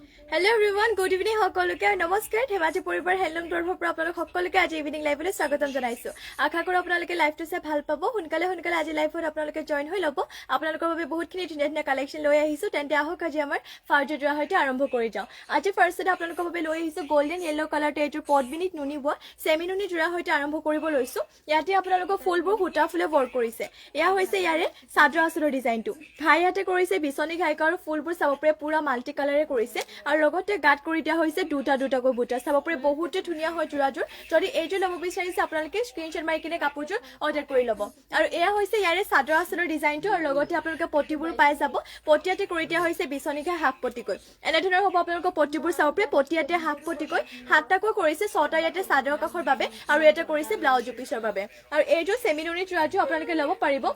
Hello everyone, good evening সকলোকে নমস্কাৰ ধেমাজি পৰিবাৰ হেলম তৰফৰ পৰা আপোনালোক সকলোকে আজি ইভিনিং লাইভলৈ স্বাগতম জনাইছো আশা কৰো আপোনালোকে লাইভটো চাই ভাল পাব সোনকালে আজি লাইভত আপোনালোকে জয়েন হৈ ল'ব আপোনালোকৰ বাবে বহুতখিনি ধুনীয়া কালেকচন লৈ আহিছো তেন্তে আহক আজি আমাৰ ফাৰ্জৰ ড্ৰা হয়তে আৰম্ভ কৰি যাওঁ আজি ফাৰ্ষ্টতে আপোনালোকৰ বাবে লৈ আহিছো গোল্ডেন য়েলো কালাৰতে এযোৰ পদ্মিনীত নুনি বোৱা সেমি নুনি ড্ৰা হয়তে আৰম্ভ কৰিব লৈছো ইয়াতে আপোনালোকৰ ফুলবোৰ হুটা ফুলে ৱৰ্ক কৰিছে এয়া হৈছে ইয়াৰে চাদৰ আঁচলৰ ডিজাইনটো ঘাই ইয়াতে কৰিছে বিচনী ঘাইকা আৰু ফুলবোৰ চাব পাৰে পুৰা মাল্টি কালাৰে কৰিছে আৰু লগতে গাত কৰি দিয়া হৈছে দুটাকৈ বুটা চাব পাৰে বহুতে ধুনীয়া হয় জোৰাজোৰ যদি এইযোৰ ল'ব বিচাৰিছে আপোনালোকে স্ক্ৰীনশ্বট মাৰি কিনে কাপোৰযোৰ অৰ্ডাৰ কৰি ল'ব আৰু এয়া হৈছে ইয়াৰে চাদৰ আঁচলৰ ডিজাইনটো আৰু লগতে আপোনালোকে পটিবোৰ পাই যাব পটিয়াতে কৰি দিয়া হৈছে বিচনীঘাই হাফ পটিকৈ এনেধৰণৰ হ'ব আপোনালোকৰ পটিবোৰ চাব পাৰে পটিয়াতে হাফ পটিকৈ সাতটাকৈ কৰিছে ছটা ইয়াতে চাদৰ কাষৰ বাবে আৰু এটা কৰিছে ব্লাউজ পিছৰ বাবে আৰু এইযোৰ সেমিনুনি জোৰাজোৰ আপোনালোকে ল'ব পাৰিব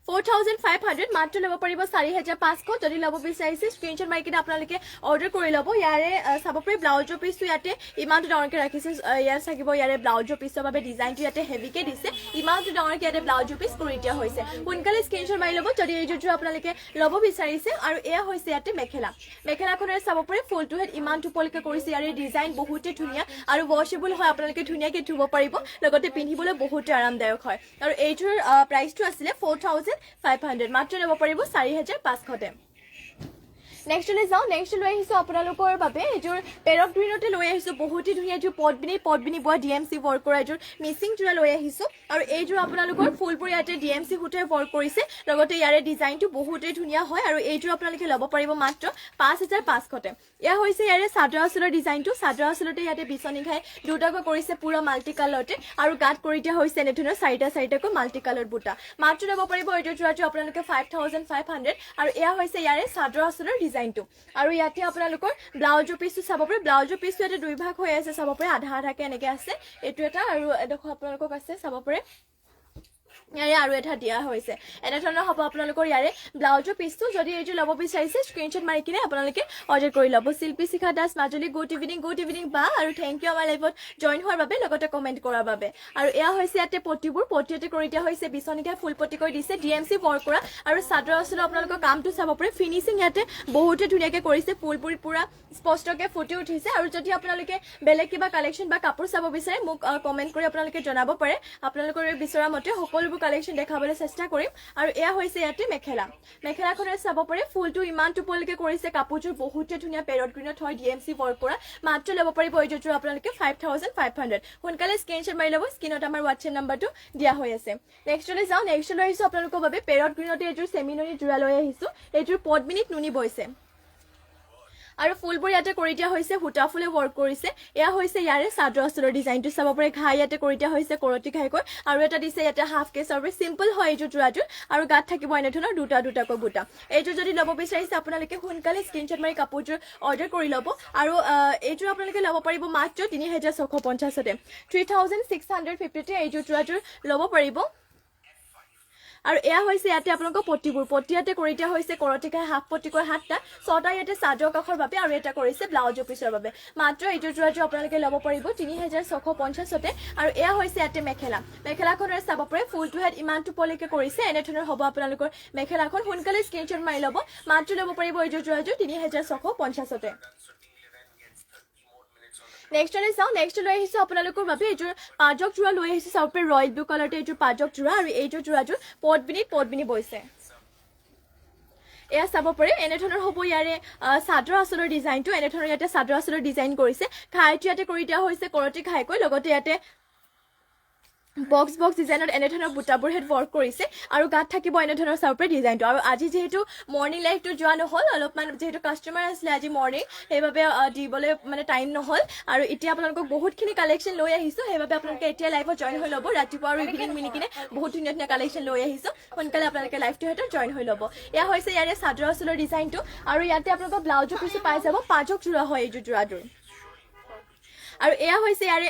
4500 মাত্ৰ ল'ব পাৰিব 4500 যদি ল'ব বিচাৰিছে স্ক্ৰীনশ্বট মাৰি কিনে আপোনালোকে অৰ্ডাৰ কৰি ল'ব ইয়াৰে চাব পাৰে ব্লাউজৰ পিছটো ইয়াতে ইমানটো ডাঙৰকৈ ৰাখিছে ইয়াত থাকিব ইয়াৰে ব্লাউজৰ পিছৰ বাবে ডিজাইনটো ইয়াতে হেভিকে দিছে ইমানটো ডাঙৰকৈ ইয়াতে ব্লাউজৰ পিছ কৰি দিয়া হৈছে সোনকালে স্ক্ৰীনশ্বট মাৰি ল'ব যদি এইযোৰ আপোনালোকে ল'ব বিচাৰিছে আৰু এয়া হৈছে ইয়াতে মেখেলাখনৰ চাব পাৰে ফুলটো হেড ইমান টুপলকে কৰিছে ইয়াৰে ডিজাইন বহুতে ধুনীয়া আৰু ৱাশেবল হয় আপোনালোকে ধুনীয়াকৈ ধুব পাৰিব লগতে পিন্ধিবলৈ বহুতে আৰামদায়ক হয় আৰু এইযোৰ প্ৰাইচটো আছিলে 4500 মাত্ৰ ল'ব পাৰিব 4500 নেক্সট লৈ যাওঁ নেক্সট লৈ আহিছো আপোনালোকৰ বাবে এযোৰ পেৰক গ্ৰীণতে লৈ আহিছো বহুতে ধুনীয়া এযোৰ পদ্মিনী বোৱা ডিএমসি ৱৰ্ক কৰা এযোৰ মিচিং জোৰা লৈ আহিছো আৰু এইযোৰ আপোনালোকৰ ফুলবোৰ ইয়াতে ডিএমসি হুটে ৱৰ্ক কৰিছে লগতে ইয়াৰে ডিজাইনটো বহুতে ধুনীয়া হয় আৰু এইযোৰ আপোনালোকে ল'ব পাৰিব মাত্ৰ 5500 এয়া হৈছে ইয়াৰে চাদৰ আঁচলৰ ডিজাইনটো চাদৰ আঁচলতে ইয়াতে বিচনী ঘাই দুটাকৈ কৰিছে পুৰা মাল্টি কালাৰতে আৰু গাত কৰি দিয়া হৈছে এনেধৰণৰ চাৰিটাকৈ মাল্টি কালাৰ বুটা মাত্ৰ ল'ব পাৰিব এইযোৰ জোৰাটো আপোনালোকে 5500 আৰু এয়া হৈছে ইয়াৰে চাদৰ আঁচলৰ ডিজাইনটো আৰু ইয়াতে আপোনালোকৰ ব্লাউজৰ পিছটো চাব পাৰে ব্লাউজৰ পিছটো ইয়াতে দুই ভাগ হৈ আছে চাব পাৰে আধাকে এনেকৈ আছে এইটো এটা আৰু এডোখৰ আপোনালোকক আছে চাব পাৰে ইয়াৰে আৰু এটা দিয়া হৈছে এনেধৰণৰ হ'ব আপোনালোকৰ ইয়াৰে ব্লাউজৰ পিছটো যদি এইযোৰ ল'ব বিচাৰিছে স্ক্ৰীনশ্বট মাৰি কিনে আপোনালোকে অৰ্ডাৰ কৰি ল'ব শিল্পী শিখা দাস মাজুলী গুড ইভিনিং বা আৰু থেংক ইউ আমাৰ লাইভত জইন হোৱাৰ বাবে লগতে কমেণ্ট কৰাৰ বাবে আৰু এয়া হৈছে ইয়াতে পটিয়াতে কৰি দিয়া হৈছে বিচনীঘাই ফুল পটি কৰি দিছে ডিএমসি ৱৰ্ক কৰা আৰু চাদৰ আঁচলৰ আপোনালোকৰ কামটো চাব পাৰে ফিনিচিং ইয়াতে বহুতে ধুনীয়াকৈ কৰিছে ফুলবোৰ পুৰা স্পষ্টকৈ ফুটি উঠিছে আৰু যদি আপোনালোকে বেলেগ কিবা কালেকশ্যন বা কাপোৰ চাব বিচাৰে মোক কমেণ্ট কৰি আপোনালোকে জনাব পাৰে আপোনালোকৰ বিচৰা মতে সকলোবোৰ কালেকশ্যন দেখাবলৈ চেষ্টা কৰিম আৰু এয়া হৈছে ইয়াতে মেখেলাখনৰ চাব পাৰে ফুলটো ইমান টুপলকে কৰিছে কাপোৰযোৰ বহুতে ধুনীয়া পেৰট গ্ৰীণত হয় ডিএমসি ৱৰ্ক কৰা মাত্ৰ ল'ব পাৰিব এইযোৰ আপোনালোকে 5500 সোনকালে স্ক্ৰীনশ্বট মাৰি ল'ব স্ক্ৰীনত আমাৰ হোৱাটছএপ নাম্বাৰটো দিয়া হৈ আছে নেক্সট লৈ যাওঁ নেক্সট লৈ আহিছো আপোনালোকৰ বাবে পেৰট গ্ৰীণতে এইযোৰ সেমিনুনি জোৰা লৈ আহিছো এইযোৰ পদ্মিনীত নুনি বৈছে আৰু ফুলবোৰ ইয়াতে কৰি দিয়া হৈছে হুটা ফুলে ৱৰ্ক কৰিছে এয়া হৈছে ইয়াৰে চাদৰ আঁচলৰ ডিজাইনটো চাব পাৰে ঘাই ইয়াতে কৰি দিয়া হৈছে কৰতি ঘাইকৈ আৰু এটা দিছে ইয়াতে হাফ কেছ আৰু চিম্পল হয় এইযোৰ জোৰাযোৰ আৰু গাত থাকিব এনেধৰণৰ দুটাকৈ বুটা এইযোৰ যদি ল'ব বিচাৰিছে আপোনালোকে সোনকালে স্ক্ৰীনশ্বট মাৰি কাপোৰযোৰ অৰ্ডাৰ কৰি ল'ব আৰু এইযোৰ আপোনালোকে ল'ব পাৰিব মাত্ৰ 3650 3650 এইযোৰ জোৰাযোৰ ল'ব পাৰিব আৰু এয়া হৈছে ইয়াতে আপোনালোকৰ পটিয়াতে কৰি দিয়া হৈছে কৰতিঘাই হাফ পটিকৈ 7টা 6টা ইয়াতে চাদৰ কাষৰ বাবে আৰু এটা কৰিছে ব্লাউজৰ পিছৰ বাবে মাত্ৰ এইযোৰ জোৰাযোৰ আপোনালোকে ল'ব পাৰিব 3650 আৰু এয়া হৈছে ইয়াতে মেখেলাখনৰ চাব পাৰে ফুলটো হেড ইমান টুপলকে কৰিছে এনেধৰণৰ হ'ব আপোনালোকৰ মেখেলাখন সোনকালে স্ক্ৰীনশ্বট মাৰি ল'ব মাত্ৰ ল'ব পাৰিব এইযোৰ জোৰাযোৰ 3650 নেক্সট লৈ আহিছো আপোনালোকৰ বাবে এইযোৰ পাজক জোৰা লৈ আহিছো চাব পাৰে ৰয়েল ব্লু কালাৰতে এইযোৰ পাজক জোৰা আৰু এইযোৰ জোৰাযোৰ পদ্মিনী বৈছে এয়া চাব পাৰে এনেধৰণৰ হ'ব ইয়াৰে চাদৰ আঁচলৰ ডিজাইনটো এনেধৰণৰ ইয়াতে চাদৰ আঁচলৰ ডিজাইন কৰিছে ঘাইটো ইয়াতে কৰি দিয়া হৈছে কৰতি ঘাইকৈ লগতে ইয়াতে বক্স ডিজাইনত এনেধৰণৰ বুটাবোৰ হেড ৱৰ্ক কৰিছে আৰু গাত থাকিব এনেধৰণৰ চাব পাৰে ডিজাইনটো আৰু আজি যিহেতু মৰ্ণিং লাইভটো যোৱা নহ'ল অলপমান যিহেতু কাষ্টমাৰ আছিলে আজি মৰ্ণিং সেইবাবে দিবলৈ মানে টাইম নহ'ল আৰু এতিয়া আপোনালোকক বহুতখিনি কালেকশ্যন লৈ আহিছোঁ সেইবাবে আপোনালোকে এতিয়া লাইভত জইন হৈ ল'ব ৰাতিপুৱা আৰু ইভিনিং মিলি কিনে বহুত ধুনীয়া কালেকশ্যন লৈ আহিছোঁ সোনকালে আপোনালোকে লাইভটো সিহঁতৰ জইন হৈ ল'ব এয়া হৈছে ইয়াৰে চাদৰ আঁচলৰ ডিজাইনটো আৰু ইয়াতে আপোনালোকৰ ব্লাউজৰ পিছো পাই যাব পাজক জোৰা হয় এইযোৰ জোৰাটোৰ আৰু এয়া হৈছে ইয়াৰে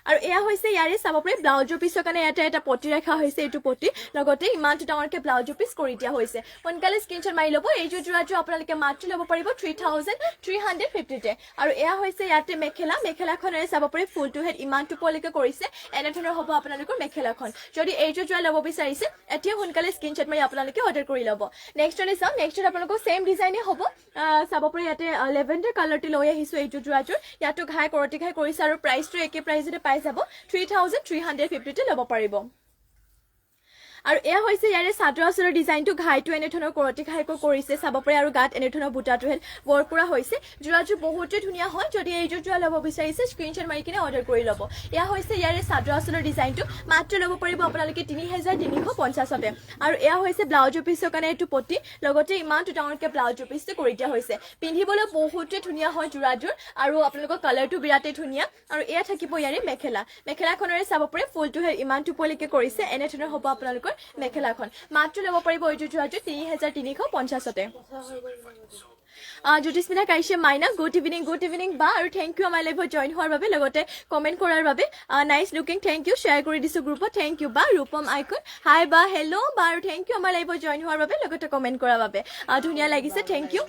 আৰু এয়া হৈছে ইয়াৰে চাব পাৰি ব্লাউজৰ পিছৰ কাৰণে ইয়াতে এটা পটি ৰাখা হৈছে এইটো পটি লগতে ইমানটো ডাঙৰকে ব্লাউজৰ পিছ কৰি দিয়া হৈছে সোনকালে স্ক্ৰীনশ্বট মাৰি ল'ব এইযোৰ যোৰাটো আপোনালোকে মাত্ৰ ল'ব পাৰিব 3350 আৰু এয়া হৈছে ইয়াতে মেখেলাখনেৰে চাব পাৰি ফুলটো হেড ইমানটো পলৈকে কৰিছে এনেধৰণৰ হ'ব আপোনালোকৰ মেখেলাখন যদি এইযোৰ যোৰা ল'ব বিচাৰিছে এতিয়া সোনকালে স্ক্ৰীনশ্বট মাৰি আপোনালোকে অৰ্ডাৰ কৰি ল'ব নেক্সটলৈ চাওঁ নেক্সটত আপোনালোকৰ সেম ডিজাইনে হ'ব চাব পাৰি ইয়াতে লেভেণ্ডাৰ কালাৰটো লৈ আহিছোঁ এইযোৰ যোৰাযোৰ ইয়াতো কৰতি ঘাই কৰিছে আৰু প্ৰাইচটো একে প্ৰাইজতে পাই যাব 3350 ল'ব পাৰিব আৰু এয়া হৈছে ইয়াৰে চাদৰ আচলৰ ডিজাইনটো ঘাইটো এনেধৰণৰ কৰতি ঘাইকৈ কৰিছে চাব পাৰি আৰু গাত এনেধৰণৰ বুটাটো হেড ৱৰ্ক কৰা হৈছে যোৰাযোৰ বহুতেই ধুনীয়া হয় যদি এইযোৰ যোৰা ল'ব বিচাৰিছে স্ক্ৰীনশ্বট মাৰি কিনে অৰ্ডাৰ কৰি ল'ব এয়া হৈছে ইয়াৰে চাদৰ আচলৰ ডিজাইনটো মাত্ৰ ল'ব পাৰিব আপোনালোকে 3350তে আৰু এয়া হৈছে ব্লাউজৰ পিছৰ কাৰণে এইটো পটি লগতে ইমানটো ডাঙৰকে ব্লাউজৰ পিছটো কৰি দিয়া হৈছে পিন্ধিবলৈ বহুতেই ধুনীয়া হয় যোৰাযোৰ আৰু আপোনালোকৰ কালাৰটো বিৰাটেই ধুনীয়া আৰু এয়া থাকিব ইয়াৰে মেখেলাখনেৰে চাব পাৰি ফুলটো হেড ইমানটো পলৈকে কৰিছে এনেধৰণৰ হ'ব আপোনালোকৰ মেখেলাখন মাত্ৰ ল'ব পাৰিব এইযোৰ যোৰাযোৰ 3350তে জ্যোতিস্মিতা কাইছে মাইনা গুড ইভিনিং বা আৰু থেংক ইউ আমাৰ লাইভত জইন হোৱাৰ বাবে লগতে কমেণ্ট কৰাৰ বাবে nice looking thank you share কৰি দিছোঁ গ্ৰুপত থেংক ইউ বা ৰূপম আইকন হাই বা হেল্ল' বা আৰু থেংক ইউ আমাৰ লাইভত জইন হোৱাৰ বাবে লগতে কমেণ্ট কৰাৰ বাবে ধুনীয়া লাগিছে থেংক ইউ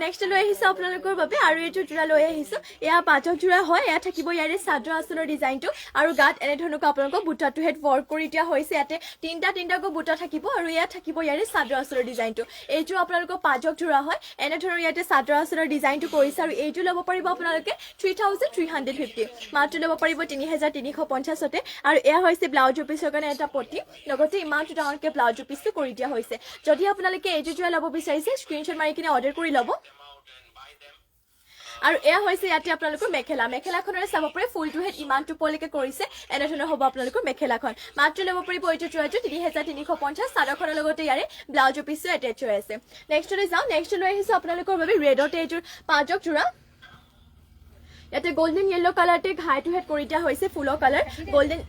নেক্সট লৈ আহিছোঁ আপোনালোকৰ বাবে আৰু এইটো যোৰা লৈ আহিছোঁ এয়া পাঁচক যোৰা হয় এয়া থাকিব ইয়াৰে চাদৰ আচলৰ ডিজাইনটো আৰু গাত এনেধৰণকৈ আপোনালোকৰ বুটাটো হেড ৱৰ্ক কৰি দিয়া হৈছে ইয়াতে তিনিটাকৈ বুটা থাকিব আৰু এয়া থাকিব ইয়াৰে চাদৰ আচলৰ ডিজাইনটো এইটো আপোনালোকৰ পাঁচক যোৰা হয় এনেধৰণৰ ইয়াতে চাদৰ আচলৰ ডিজাইনটো কৰিছে আৰু এইটো ল'ব পাৰিব আপোনালোকে 3350 মাত্ৰ ল'ব পাৰিব 3350তে আৰু এয়া হৈছে ব্লাউজৰ পিছৰ কাৰণে এটা পটি লগতে ইমানটো ডাঙৰকৈ ব্লাউজৰ পিছটো কৰি দিয়া হৈছে যদি আপোনালোকে এইটো যোৰা ল'ব বিচাৰিছে স্ক্ৰীনশ্বট মাৰি কিনে অৰ্ডাৰ কৰি ল'ব আৰু এয়া হৈছে ইয়াতে আপোনালোকৰ মেখেলাখনেৰে চাব পাৰে ফুলটো হেড ইমানটো পলৈকে কৰিছে এনেধৰণৰ হ'ব আপোনালোকৰ মেখেলাখন মাত্ৰ ল'ব পাৰিব এইটো যোৰাযোৰ 3350 চাদৰখনৰ লগতে ইয়াৰে ব্লাউজৰ পিছো এটেচ হৈ আছে নেক্সটলৈ যাওঁ নেক্সট লৈ আহিছোঁ আপোনালোকৰ বাবে ৰেডতে এইযোৰ পাঁচক যোৰা ইয়াতে গোল্ডেন য়েল্লো কালাৰতে ঘাইটো হেড কৰি দিয়া হৈছে ফুলৰ কালাৰ গোল্ডেন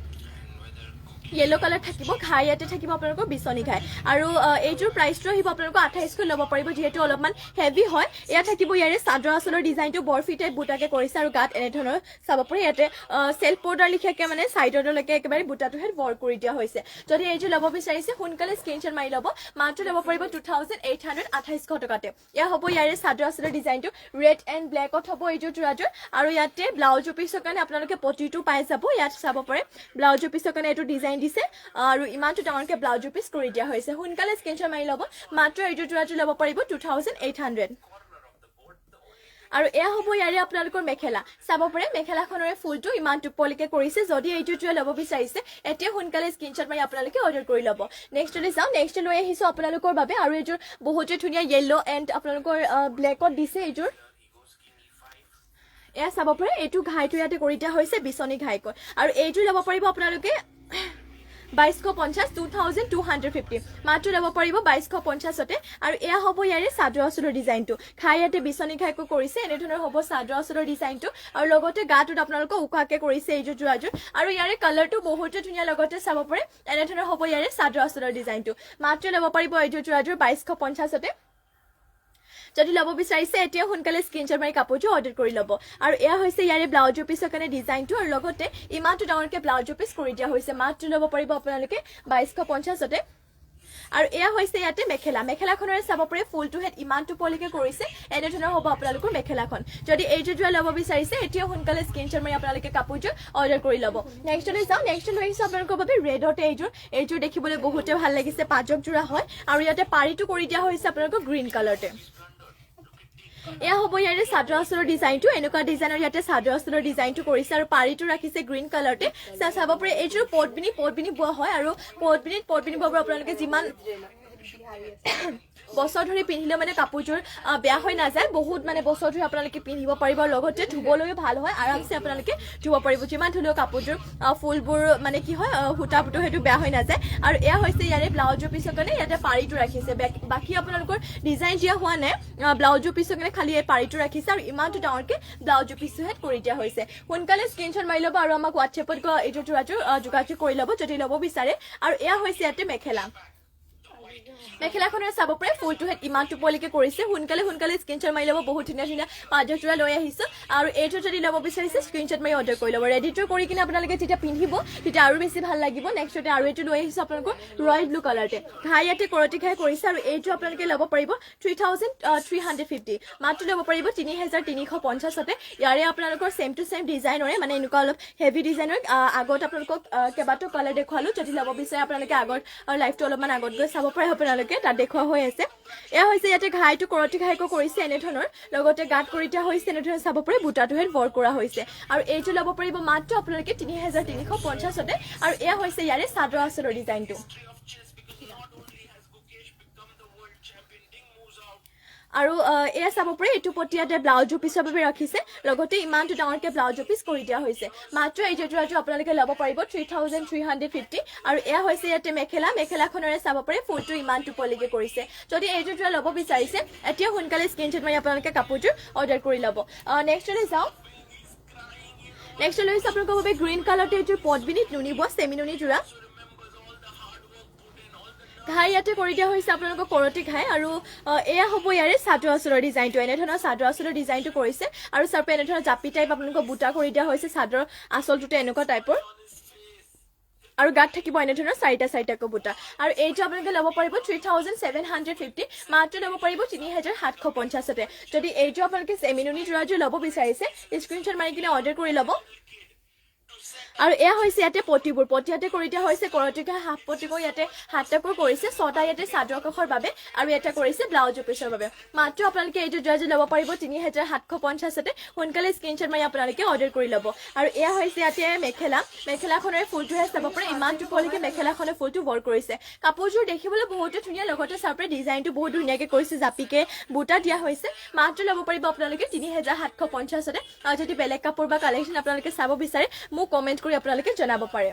য়েল্লো কালাৰ থাকিব ঘাই ইয়াতে থাকিব আপোনালোকৰ বিচনী ঘাই আৰু এইযোৰ প্ৰাইচটো আহিব আপোনালোকৰ 28কৈ ল'ব পাৰিব যিহেতু অলপমান হেভি হয় এয়া থাকিব ইয়াৰে চাদৰ আচলৰ ডিজাইনটো বৰফি টাইপ বুটাকে কৰিছে আৰু গাত এনেধৰণৰ চাব পাৰি ইয়াতে চেল্ফ বৰ্ডাৰ লিখাকে মানে চাইডৰলৈকে একেবাৰে বুটাটো হেড ৱৰ্ক কৰি দিয়া হৈছে যদি এইযোৰ ল'ব বিচাৰিছে সোনকালে স্ক্ৰীনশ্বট মাৰি ল'ব মাত্ৰ ল'ব পাৰিব 2828 টকাতে এয়া হ'ব ইয়াৰে চাদৰ আচলৰ ডিজাইনটো ৰেড এণ্ড ব্লেকত হ'ব এইযোৰ যোৰাযোৰ আৰু ইয়াতে ব্লাউজৰ পিছৰ কাৰণে আপোনালোকে পটিটো পাই যাব ইয়াত চাব পাৰে ব্লাউজৰ পিছৰ কাৰণে এইটো ডিজাইন দিছে আৰু ইমানটো ডাঙৰকে ব্লাউজৰ পিছ কৰি দিয়া হৈছে সোনকালে স্ক্ৰীনশ্বট মাৰি ল'ব মাত্ৰ এইযোৰ যোৰাটো ল'ব পাৰিব 2800 আৰু এয়া হ'ব ইয়াৰে আপোনালোকৰ মেখেলা চাব পাৰে মেখেলাখনৰে ফুলটো ইমানটো পলৈকে কৰিছে যদি এইযোৰ যোৰা ল'ব বিচাৰিছে এতিয়া সোনকালে স্ক্ৰীনশ্বট মাৰি আপোনালোকে অৰ্ডাৰ কৰি ল'ব নেক্সটলৈ যাওঁ নেক্সট লৈ আহিছোঁ আপোনালোকৰ বাবে আৰু এইযোৰ বহুতেই ধুনীয়া য়েল্লো এণ্ড আপোনালোকৰ ব্লেকত দিছে এইযোৰ এয়া চাব পাৰে এইটো ঘাইটো ইয়াতে কৰি দিয়া হৈছে বিচনী ঘাইকৈ আৰু এইযোৰ ল'ব পাৰিব আপোনালোকে 2250 মাত্ৰ ল'ব পাৰিব 2250তে আৰু এয়া হ'ব ইয়াৰে চাদৰ আচলৰ ডিজাইনটো ঘাই ইয়াতে বিচনী ঘাইকৈ কৰিছে এনেধৰণৰ হ'ব চাদৰ আচলৰ ডিজাইনটো আৰু লগতে গাটোত আপোনালোকক উকাকে কৰিছে এইযোৰ যোৰাযোৰ আৰু ইয়াৰে কালাৰটো বহুতে ধুনীয়া লগতে চাব পাৰে এনেধৰণৰ হ'ব ইয়াৰে চাদৰ আচলৰ ডিজাইনটো মাত্ৰ ল'ব পাৰিব এইযোৰ যোৰাযোৰ 2250তে যদি ল'ব বিচাৰিছে এতিয়া সোনকালে স্ক্ৰীনশ্বট মাৰি কাপোৰটো অৰ্ডাৰ কৰি ল'ব আৰু এয়া হৈছে ইয়াৰে ব্লাউজৰ পিছৰ কাৰণে ডিজাইনটো আৰু লগতে ইমানটো ডাঙৰকে ব্লাউজৰ পিছ কৰি দিয়া হৈছে মাত্ৰ ল'ব পাৰিব আপোনালোকে 2250তে আৰু এয়া হৈছে ইয়াতে মেখেলাখনেৰে চাব পাৰে ফুলটো হেড ইমানটো পলৈকে কৰিছে এনেধৰণৰ হ'ব আপোনালোকৰ মেখেলাখন যদি এইযোৰ যোৰা ল'ব বিচাৰিছে এতিয়া সোনকালে স্ক্ৰীনশ্বট মাৰি আপোনালোকে কাপোৰযোৰ অৰ্ডাৰ কৰি ল'ব নেক্সটলৈ যাওঁ নেক্সট লৈ আহিছোঁ আপোনালোকৰ বাবে ৰেডতে এইযোৰ দেখিবলৈ বহুতে ভাল লাগিছে পাঁচক যোৰা হয় আৰু ইয়াতে পাৰীটো কৰি দিয়া হৈছে আপোনালোকৰ গ্ৰীণ কালাৰতে এয়া হ'ব ইয়াৰে চাদৰ আচলৰ ডিজাইনটো এনেকুৱা ডিজাইনৰ ইয়াতে চাদৰ আচলৰ ডিজাইনটো কৰিছে আৰু পাৰীটো ৰাখিছে গ্ৰীণ কালাৰতে চাব পাৰে এইযোৰ পটবিনি বোৱা হয় আৰু পটবিনি বোৱা আপোনালোকে যিমান বছৰ ধৰি পিন্ধিলেও মানে কাপোৰযোৰ বেয়া হৈ নাযায় বহুত মানে বছৰ ধৰি আপোনালোকে পিন্ধিব পাৰিব লগতে ধুবলৈও ভাল হয় আৰামছে আপোনালোকে ধুব পাৰিব যিমান ধুলেও কাপোৰযোৰ ফুলবোৰ মানে কি হয় সূতাটো সেইটো বেয়া হৈ নাযায় আৰু এয়া হৈছে ইয়াৰে ব্লাউজৰ পিছৰ কাৰণে ইয়াতে পাৰীটো ৰাখিছে বাকী আপোনালোকৰ ডিজাইন দিয়া হোৱা নাই ব্লাউজৰ পিছৰ কাৰণে খালি এই পাৰীটো ৰাখিছে আৰু ইমানটো ডাঙৰকে ব্লাউজৰ পিছো হেড কৰি দিয়া হৈছে সোনকালে স্ক্ৰীনশ্বট মাৰি ল'ব আৰু আমাক হোৱাটছএপত এইটো যোগাযোগ কৰি ল'ব যদি ল'ব বিচাৰে আৰু এয়া হৈছে ইয়াতে মেখেলা মেখেলাখনৰ চাব পাৰে ফুলটো হেড ইমান টোপলিকে কৰিছে সোনকালে স্ক্ৰীনশ্বট মাৰি ল'ব বহুত ধুনীয়া পাঁচযোৰ যোৰা লৈ আহিছো আৰু এইটো যদি ল'ব বিচাৰিছে স্ক্ৰীনশ্বট মাৰি অৰ্ডাৰ কৰি ল'ব ৰেডি টু কৰি কিনে আপোনালোকে যেতিয়া পিন্ধিব তেতিয়া আৰু বেছি ভাল লাগিব নেক্সটতে আৰু এইটো লৈ আহিছো আপোনালোকৰ ৰয়েল ব্লু কালাৰতে ঘাই ইয়াতে কৰতি ঘাই কৰিছে আৰু এইটো আপোনালোকে ল'ব পাৰিব 3350 মাত্ৰ ল'ব পাৰিব 3350তে ইয়াৰে আপোনালোকৰ সেম টু সেম ডিজাইনৰে মানে এনেকুৱা অলপ হেভি ডিজাইনৰ আগত আপোনালোকক কেবাটো কালাৰ দেখুৱালো যদি ল'ব বিচাৰে আপোনালোকে আগত লাইভটো অলপমান আগত গৈ চাব পাৰে আপোনালোকে তাত দেখুৱা হৈ আছে এয়া হৈছে ইয়াতে ঘাইটো কৰতি ঘাইকো কৰিছে এনে ধৰণৰ লগতে গাত কৰি দিয়া হৈছে এনে ধৰণৰ চাব পাৰে বুটাটো হেড ৱৰ্ক কৰা হৈছে আৰু এইটো ল'ব পাৰিব মাত্ৰ আপোনালোকে 3350তে আৰু এয়া হৈছে ইয়াৰে চাদৰ আঁচলৰ ডিজাইনটো আৰু এয়া চাব পাৰে এইটো পটিয়াতে ব্লাউজ পিছৰ বাবে ৰাখিছে লগতে ইমানটো ডাঙৰকে ব্লাউজ পিছ কৰি দিয়া হৈছে মাত্ৰ এই জোৰাটো আপোনালোকে ল'ব পাৰিব 3350 আৰু এয়া হৈছে ইয়াতে মেখেলাখনৰে চাব পাৰে ফুলটো ইমান টোপলিকে কৰিছে যদি এই জোৰা ল'ব বিচাৰিছে এতিয়া সোনকালে স্ক্ৰীনশ্বট মাৰি আপোনালোকে কাপোৰটো অৰ্ডাৰ কৰি ল'ব নেক্সটলৈ যাওঁ নেক্সট লৈ আহিছে আপোনালোকৰ বাবে গ্ৰীণ কালাৰটো এইটো পটবিনিত নুনিব চেমি নুনি জোৰা ঘাই ইয়াতে কৰি দিয়া হৈছে আপোনালোকৰ কৰতি ঘাই আৰু এয়া হ'ব ইয়াৰে চাদৰ আঁচলৰ ডিজাইনটো এনে ধৰণৰ চাদৰ আঁচলৰ ডিজাইনটো কৰিছে আৰু চাৰপে এনে ধৰণৰ জাপি টাইপ আপোনালোকৰ বুটা কৰি দিয়া হৈছে চাদৰ আঁচলটোতে এনেকুৱা টাইপৰ আৰু গাত থাকিব এনে ধৰণৰ চাৰিটাকৈ বুটা আৰু এইটো আপোনালোকে ল'ব পাৰিব 3750 মাত্ৰ ল'ব পাৰিব 3750তে যদি এইটো আপোনালোকে চেমিনুনি জোৰাযোৰ ল'ব বিচাৰিছে স্ক্ৰীনশ্বট মাৰি কিনে অৰ্ডাৰ কৰি ল'ব আৰু এয়া হৈছে ইয়াতে পটিয়াতে কৰি দিয়া হৈছে কৰতিকা হাফ পটিকো ইয়াতে হাতটাকৈ কৰিছে ছটা ইয়াতে চাদৰ কাষৰ বাবে আৰু এটা কৰিছে ব্লাউজ পিছৰ বাবে মাত্ৰ আপোনালোকে এইটো জোৰাযোৰ ল'ব পাৰিব 3750তে সোনকালে স্ক্ৰীনশ্বট মাৰি আপোনালোকে অৰ্ডাৰ কৰি ল'ব আৰু এয়া হৈছে ইয়াতে মেখেলাখনৰ ফুলটোহে চাব পাৰে ইমান টোপলিকে মেখেলাখনৰ ফুলটো ৱৰ্ক কৰিছে কাপোৰযোৰ দেখিবলৈ বহুতে ধুনীয়া লগতে চাৰপে ডিজাইনটো বহুত ধুনীয়াকে কৰিছে জাপিকে বুটা দিয়া হৈছে মাত্ৰ ল'ব পাৰিব আপোনালোকে 3750তে আৰু যদি বেলেগ কাপোৰ বা কালেকশ্যন আপোনালোকে চাব বিচাৰে মোক কমেন্ট কৰি আপোনালোকে জনাব পাৰে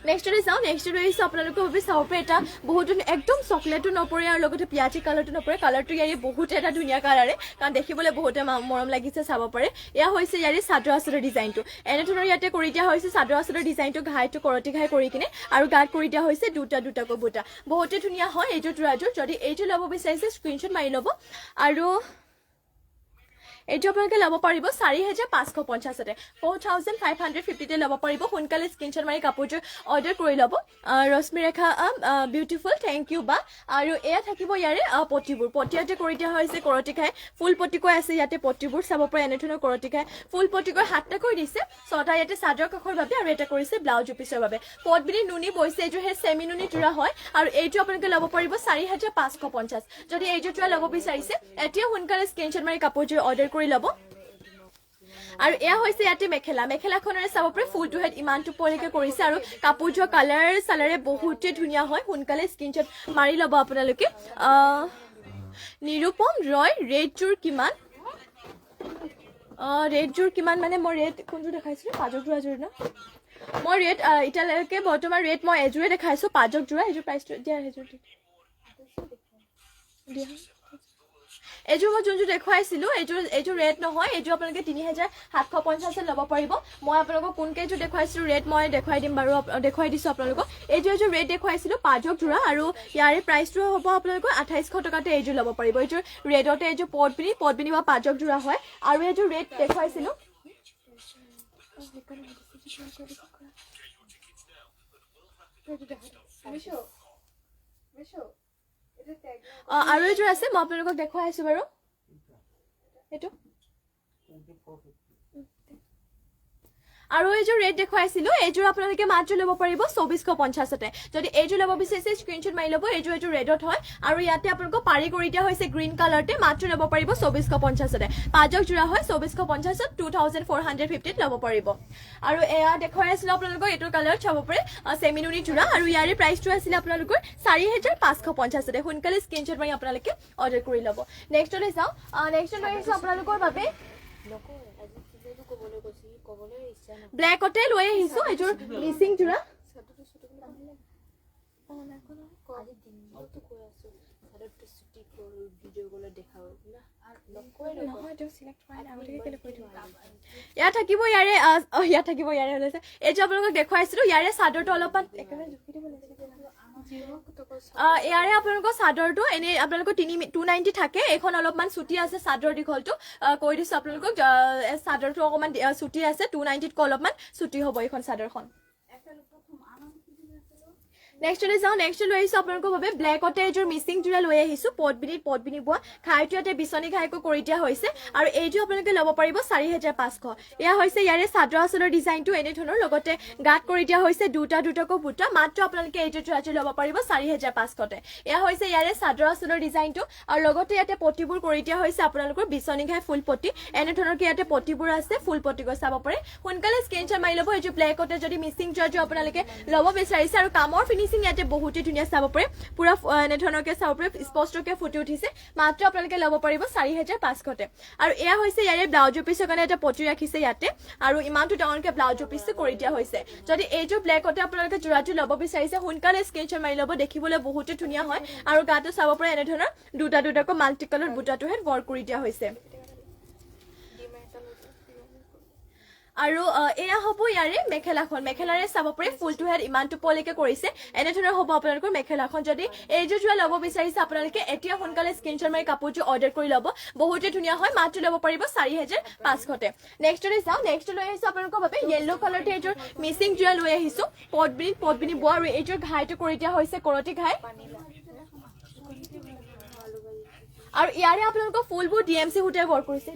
নেক্সটলৈ যাওঁ নেক্সটলৈ আহিছে আপোনালোকৰ বাবে চাব পাৰে এটা বহুত একদম চকলেটো নপৰে আৰু লগতে পিয়াজি কালাৰটো নপৰে কালাৰটো ইয়াৰে বহুত এটা ধুনীয়া কালাৰে কাৰণ দেখিবলৈ বহুতে মৰম লাগিছে চাব পাৰে এয়া হৈছে ইয়াৰে চাদৰ আঁচলৰ ডিজাইনটো এনেধৰণৰ ইয়াতে কৰি দিয়া হৈছে চাদৰ আঁচলৰ ডিজাইনটো ঘাইটো কৰতি ঘাই কৰি কিনে আৰু গাত কৰি দিয়া হৈছে দুটাকৈ বুটা বহুতে ধুনীয়া হয় এইটো জোৰাযোৰ যদি এইটো ল'ব বিচাৰিছে স্ক্ৰীনশ্বট মাৰি ল'ব আৰু এইটো আপোনালোকে ল'ব পাৰিব 4550তে 4550তে ল'ব পাৰিব সোনকালে স্ক্ৰীনশ্বট মাৰি কাপোৰযোৰ অৰ্ডাৰ কৰি ল'ব ৰশ্মি ৰেখা বিউটিফুল থেংক ইউ বা আৰু এয়া থাকিব ইয়াৰে পটিয়াতে কৰি দিয়া হৈছে কৰতি খাই ফুল পটিকৈ আছে ইয়াতে পটিবোৰ চাব পাৰে এনেধৰণৰ কৰতি খাই ফুল পটিকৈ হাতটাকৈ দিছে ছটা ইয়াতে চাদৰ কাষৰ বাবে আৰু এটা কৰিছে ব্লাউজ পিছৰ বাবে পটবিনি নুনি বৈছে এইযোৰ সেই চেমি নুনি জোৰা হয় আৰু এইটো আপোনালোকে ল'ব পাৰিব 4550 যদি এইযোৰ জোৰা ল'ব বিচাৰিছে এতিয়া সোনকালে স্ক্ৰীনশ্বট মাৰি কাপোৰযোৰ অৰ্ডাৰ কৰি ল'ব আৰু এয়া হৈছে ইয়াতে মেখেলাখনৰে চাব পাৰে ফুলটো হেড ইমান টোপলিকে কৰিছে আৰু কাপোৰযোৰ কালাৰ চালাৰে বহুতে ধুনীয়া হয় সোনকালে স্ক্ৰীনশ্বট মাৰি ল'ব আপোনালোকে নিৰুপম ৰয় ৰেডযোৰ কিমান মানে মই ৰেড কোনযোৰ দেখাইছিলো পাজক জোৰাযোৰ ন মই ৰেড এতিয়ালৈকে বৰ্তমান ৰেড মই এযোৰে দেখাইছো পাজক জোৰা এইযোৰ প্ৰাইচটো দিয়া সেইযোৰ দিয়া এইযোৰ মই যোনযোৰ দেখুৱাইছিলো এইযোৰ ৰেড নহয় এইযোৰ আপোনালোকে 3750 ল'ব পাৰিব মই আপোনালোকক কোন কেইযোৰ দেখুৱাইছিলো ৰেড মই দেখুৱাই দিম বাৰু দেখুৱাই দিছো আপোনালোকক এইযোৰ ৰেড দেখুৱাইছিলো পাজক জোৰা আৰু ইয়াৰে প্ৰাইচটো হ'ব আপোনালোকৰ 2800 টকাতে এইযোৰ ল'ব পাৰিব এইযোৰ ৰেডতে এইযোৰ পটবিনি বা পাজক জোৰা হয় আৰু এইযোৰ ৰেড দেখুৱাইছিলো আৰু এইযোৰ আছে মই আপোনালোকক দেখুৱাই আছো বাৰু এইটো আৰু এইযোৰ ৰেড দেখুৱাইছিলো এইযোৰ আপোনালোকে মাত্ৰ ল'ব পাৰিব 2450তে যদি এইযোৰ ল'ব বিচাৰিছে স্ক্ৰীনশ্বট মাৰি ল'ব এইযোৰ ৰেডত হয় আৰু ইয়াতে আপোনালোকক পাৰি কৰি দিয়া হৈছে গ্ৰীণ কালাৰতে মাত্ৰ ল'ব পাৰিব 2450তে পাজক জোৰা হয় 2450ত 2450ত ল'ব পাৰিব আৰু এয়া দেখুৱাই আছিলো আপোনালোকক এইটোৰ কালাৰত চাব পাৰে চেমিনুনি জোৰা আৰু ইয়াৰে প্ৰাইচটো আছিলে আপোনালোকৰ 4550তে সোনকালে স্ক্ৰীনশ্বট মাৰি আপোনালোকে অৰ্ডাৰ কৰি ল'ব নেক্সটলৈ যাওঁ নেক্সট লৈ আহিছো আপোনালোকৰ বাবে ব্লেকতে লৈ আহিছো এইযোৰ মিচিং জোৰা ইয়াত থাকিব ইয়াৰে এইযোৰ আপোনালোকক দেখুৱাইছিলো ইয়াৰে চাদৰটো অলপমান একেবাৰে জুখি দিব লাগিছিল ইয়াৰে আপোনালোকৰ চাদৰটো এনে আপোনালোকৰ 290 থাকে এখন অলপমান ছুটি আছে চাদৰ দীঘলটো কৈ দিছো আপোনালোকক চাদৰটো অকমান ছুটি আছে 290 কৈ অলপমান ছুটি হ'ব এইখন চাদৰখন নেক্সট যাওঁ নেক্সট লৈ আহিছো আপোনালোকৰ বাবে ব্লেকতে এযোৰ মিচিং জোৰা লৈ আহিছো পটবিনি বোৱা খাইটো ইয়াতে বিচনী খাইকৈ কৰি দিয়া হৈছে আৰু এইযোৰ আপোনালোকে ল'ব পাৰিব 4500 এয়া হৈছে ইয়াৰে চাদৰ আচলৰ ডিজাইনটো এনে ধৰণৰ লগতে গাত কৰি দিয়া হৈছে দুটাকৈ বুটা মাত্ৰ আপোনালোকে এইযোৰ জোৰাযোৰ ল'ব পাৰিব 4500 এয়া হৈছে ইয়াৰে চাদৰ আচলৰ ডিজাইনটো আৰু লগতে ইয়াতে পটিবোৰ কৰি দিয়া হৈছে আপোনালোকৰ বিচনী খাই ফুল পটি এনে ধৰণৰ ইয়াতে পটিবোৰ আছে ফুল পটি গৈ চাব পাৰে সোনকালে স্ক্ৰীনশ্বট মাৰি ল'ব এইযোৰ ব্লেকতে যদি মিচিং জোৰাযোৰ আপোনালোকে ল'ব বিচাৰিছে আৰু কামৰ ইয়াতে বহুতে ধুনীয়া চাব পাৰে পুৰা এনে ধৰণৰকে চাব পাৰে স্পষ্টকে ফুটি উঠিছে মাত্ৰ আপোনালোকে ল'ব পাৰিব 4500 আৰু এয়া হৈছে ইয়াৰে ব্লাউজৰ পিছৰ কাৰণে এটা পটি ৰাখিছে ইয়াতে আৰু ইমানটো ডাঙৰকে ব্লাউজৰ পিছটো কৰি দিয়া হৈছে যদি এইযোৰ ব্লেকতে আপোনালোকে জোৰাটো ল'ব বিচাৰিছে সোনকালে স্ক্ৰীনশ্বট মাৰি ল'ব দেখিবলৈ বহুতে ধুনীয়া হয় আৰু গাটো চাব পাৰে এনে ধৰণৰ দুটাকৈ মাল্টি কালাৰ বুটাটোহে ৱৰ্ক কৰি দিয়া হৈছে আৰু এয়া হ'ব ইয়াৰে মেখেলাৰে চাব পাৰে ফুলটো হেড ইমানটো পলৈকে কৰিছে এনে ধৰণৰ হ'ব আপোনালোকৰ মেখেলাখন যদি এইযোৰ জোৰা ল'ব বিচাৰিছে আপোনালোকে এতিয়া সোনকালে স্ক্ৰীনশ্বট মাৰি কাপোৰটো অৰ্ডাৰ কৰি ল'ব বহুতে ধুনীয়া হয় মাত্ৰ ল'ব পাৰিব 4500 নেক্সটলৈ যাওঁ নেক্সট লৈ আহিছো আপোনালোকৰ বাবে য়েল্লো কালাৰতে এইযোৰ মিচিং জোৰা লৈ আহিছো পটবিনি বোৱা আৰু এইযোৰ ঘাইটো কৰি দিয়া হৈছে কৰতি ঘাই আৰু ইয়াৰে আপোনালোকৰ ফুলবোৰ ডিএমচি সূতাৰে ৱৰ্ক কৰিছে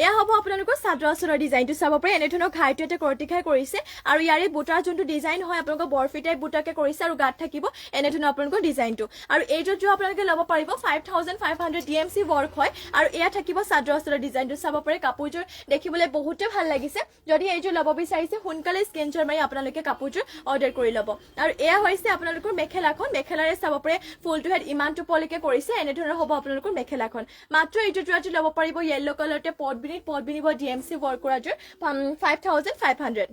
এয়া হ'ব আপোনালোকৰ চাদৰ আচলৰ ডিজাইনটো চাব পাৰে এনে ধৰণৰ ঘাইটো এটা কৰতি ঘাই কৰিছে আৰু ইয়াৰে বুটাৰ যোনটো ডিজাইন হয় আপোনালোকৰ বৰফি টাইপ বুটাকে কৰিছে আৰু গাত থাকিব এনে ধৰণৰ আপোনালোকৰ ডিজাইনটো আৰু এইযোৰ যোৰ আপোনালোকে ল'ব পাৰিব 5500 ডিএমচি ৱৰ্ক হয় আৰু এয়া থাকিব চাদৰ আচলৰ ডিজাইনটো চাব পাৰে কাপোৰযোৰ দেখিবলৈ বহুতে ভাল লাগিছে যদি এইযোৰ ল'ব বিচাৰিছে সোনকালে স্ক্ৰীনশ্বট মাৰি আপোনালোকে কাপোৰযোৰ অৰ্ডাৰ কৰি ল'ব আৰু এয়া হৈছে আপোনালোকৰ মেখেলাৰে চাব পাৰে ফুলটো হেড ইমানটো পলৈকে কৰিছে এনে ধৰণৰ হ'ব আপোনালোকৰ মেখেলাখন মাত্ৰ এইযোৰ যোৰাযোৰ ল'ব পাৰিব য়েল্লো কালাৰতে পটবিনি বোৱা ডিএমচি ৱৰ্ক কৰাযোৰ 5500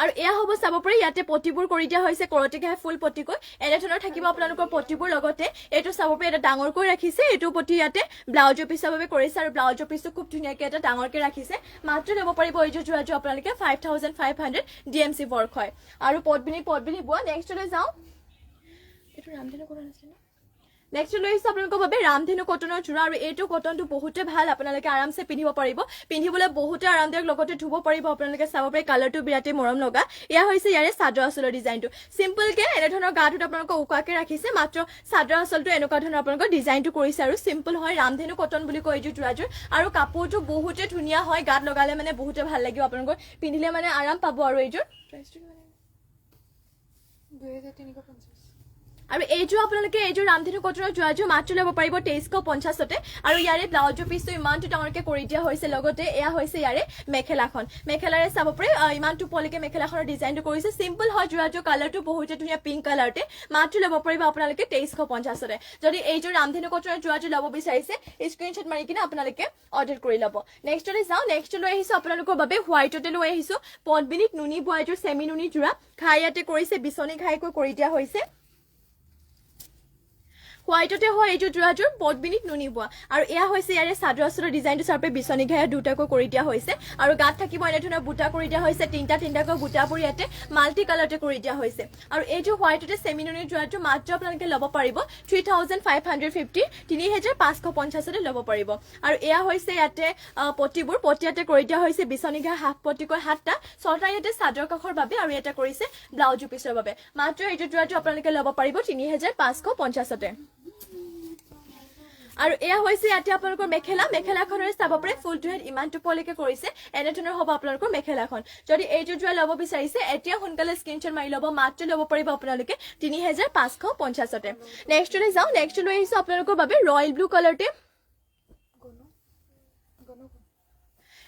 আৰু এয়া হ'ব চাব পাৰে ইয়াতে পটিবোৰ কৰি দিয়া হৈছে কৰতি ঘাই ফুল পটিকৈ এনে ধৰণৰ থাকিব আপোনালোকৰ পটিবোৰ লগতে এইটো চাব পাৰে এটা ডাঙৰকৈ ৰাখিছে এইটো পটি ইয়াতে ব্লাউজৰ পিছৰ বাবে কৰিছে আৰু ব্লাউজৰ পিছটো খুব ধুনীয়াকৈ এটা ডাঙৰকৈ ৰাখিছে মাত্ৰ ল'ব পাৰিব এইযোৰ জোৰাযোৰ আপোনালোকে 5500 ডিএমচি ৱৰ্ক হয় আৰু পটবিনি বোৱা নেক্সটলৈ যাওঁ এইটো ৰামধেনু কৰা আছে ন নেক্সট লৈ আহিছো আপোনালোকৰ বাবে ৰামধেনু কটনৰ জোৰা আৰু এইটো কটনটো বহুতে ভাল আপোনালোকে আৰামছে পিন্ধিব পাৰিব পিন্ধিবলৈ বহুতে আৰামদায়ক লগতে ধুব পাৰিব আপোনালোকে চাব পাৰে কালাৰটো বিৰাটেই মৰম লগা এয়া হৈছে ইয়াৰে চাদৰ আচলৰ ডিজাইনটো চিম্পলকে এনে ধৰণৰ গাটোত আপোনালোকক উকাকে ৰাখিছে মাত্ৰ চাদৰ আচলটো এনেকুৱা ধৰণৰ আপোনালোকৰ ডিজাইনটো কৰিছে আৰু চিম্পল হয় ৰামধেনু কটন বুলি কয় এইযোৰ জোৰাযোৰ আৰু কাপোৰটো বহুতে ধুনীয়া হয় গাত লগালে মানে বহুতে ভাল লাগিব আপোনালোকৰ পিন্ধিলে মানে আৰাম পাব আৰু এইযোৰ 2350 আৰু এইযোৰ আপোনালোকে এইযোৰ ৰামধেনু কটনৰ জোৰাযোৰ মাত্ৰ ল'ব পাৰিব 2350 আৰু ইয়াৰে ব্লাউজৰ পিছটো ইমানটো ডাঙৰকে কৰি দিয়া হৈছে লগতে এয়া হৈছে ইয়াৰে মেখেলাৰে চাব পাৰে ইমানটো পলৈকে মেখেলাখনৰ ডিজাইনটো কৰিছে চিম্পল হয় জোৰাযোৰ কালাৰটো বহুতে ধুনীয়া পিংক কালাৰতে মাত্ৰ ল'ব পাৰিব আপোনালোকে 2350 যদি এইযোৰ ৰামধেনু কটনৰ জোৰাযোৰ ল'ব বিচাৰিছে স্ক্ৰীনশ্বট মাৰি কিনে আপোনালোকে অৰ্ডাৰ কৰি ল'ব নেক্সটলৈ যাওঁ নেক্সট লৈ আহিছো আপোনালোকৰ বাবে হোৱাইটতে লৈ আহিছো পটবিনিত নুনি বোৱা এযোৰ চেমি নুনি জোৰা ঘাই ইয়াতে কৰিছে বিচনী ঘাইকৈ কৰি দিয়া হৈছে হোৱাইটতে হয় এইযোৰ জোৰাযোৰ পটবিনিত নুনি বোৱা আৰু এয়া হৈছে ইয়াৰে চাদৰ আচলৰ ডিজাইনটো চাৰ্পে বিচনী ঘাই দুটাকৈ কৰি দিয়া হৈছে আৰু গাত থাকিব এনে ধৰণৰ বুটা কৰি দিয়া হৈছে তিনিটাকৈ বুটাবোৰ ইয়াতে মাল্টি কালাৰতে কৰি দিয়া হৈছে আৰু এইযোৰ হোৱাইটতে চেমি নুনি জোৰাযোৰ মাত্ৰ আপোনালোকে ল'ব পাৰিব 3550 3550 ল'ব পাৰিব আৰু এয়া হৈছে ইয়াতে পটিবোৰ পটি ইয়াতে কৰি দিয়া হৈছে বিচনী ঘাই হাফ পটিকৈ 7টা 6টা ইয়াতে চাদৰ কাষৰ বাবে আৰু এটা কৰিছে ব্লাউজৰ পিছৰ বাবে মাত্ৰ এইযোৰ জোৰাযোৰ আপোনালোকে ল'ব পাৰিব 3550 আৰু এয়া হৈছে ইয়াতে আপোনালোকৰ মেখেলাখনৰে চাব পাৰে ফুলটো হেড ইমানটো পলৈকে কৰিছে এনে ধৰণৰ হ'ব আপোনালোকৰ মেখেলাখন যদি এইযোৰ জোৰা ল'ব বিচাৰিছে এতিয়া সোনকালে স্ক্ৰীনশ্বট মাৰি ল'ব মাত্ৰ ল'ব পাৰিব আপোনালোকে 3550 নেক্সটলৈ যাওঁ নেক্সট লৈ আহিছো আপোনালোকৰ বাবে ৰয়েল ব্লু কালাৰতে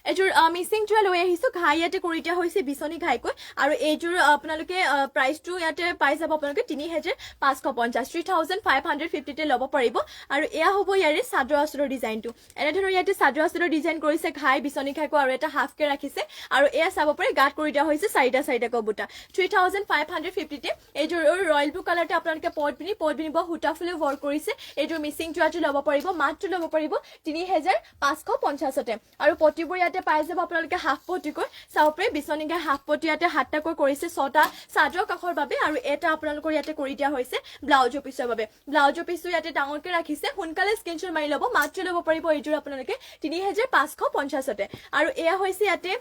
এইযোৰ মিচিং জোৰা লৈ আহিছো ঘাই ইয়াতে কৰি দিয়া হৈছে বিচনী ঘাইকৈ আৰু এইযোৰ আপোনালোকে প্ৰাইচটো ইয়াতে পাই যাব আপোনালোকে 3550 ল'ব পাৰিব আৰু এয়া হ'ব ইয়াৰে চাদৰ আচলৰ ডিজাইনটো এনে ধৰণৰ ইয়াতে চাদৰ আচলৰ ডিজাইন কৰিছে ঘাই বিচনী ঘাইকৈ আৰু এটা হাফকে ৰাখিছে আৰু এয়া চাব পাৰে গাত কৰি দিয়া হৈছে 4টা বুটা 3550 এইযোৰ ৰয়েল ব্লু কালাৰতে আপোনালোকে পটবিনি বোৱা সূতা ফুলে ৱৰ্ক কৰিছে এইযোৰ মিচিং জোৰাযোৰ ল'ব পাৰিব মাত্ৰ ল'ব পাৰিব 3550 আৰু পটিবোৰ ইয়াতে ইয়াতে পাই যাব আপোনালোকে হাফ পটিকৈ চাব পাৰে বিচনী ঘাই হাফ পটি ইয়াতে হাতটাকৈ কৰিছে 6টা চাদৰ কাষৰ বাবে আৰু এটা আপোনালোকৰ ইয়াতে কৰি দিয়া হৈছে ব্লাউজৰ পিছৰ বাবে ব্লাউজৰ পিছটো ইয়াতে ডাঙৰকৈ ৰাখিছে সোনকালে স্ক্ৰীনশ্বট মাৰি ল'ব মাত্ৰ ল'ব পাৰিব এইযোৰ আপোনালোকে 3550 আৰু এয়া হৈছে ইয়াতে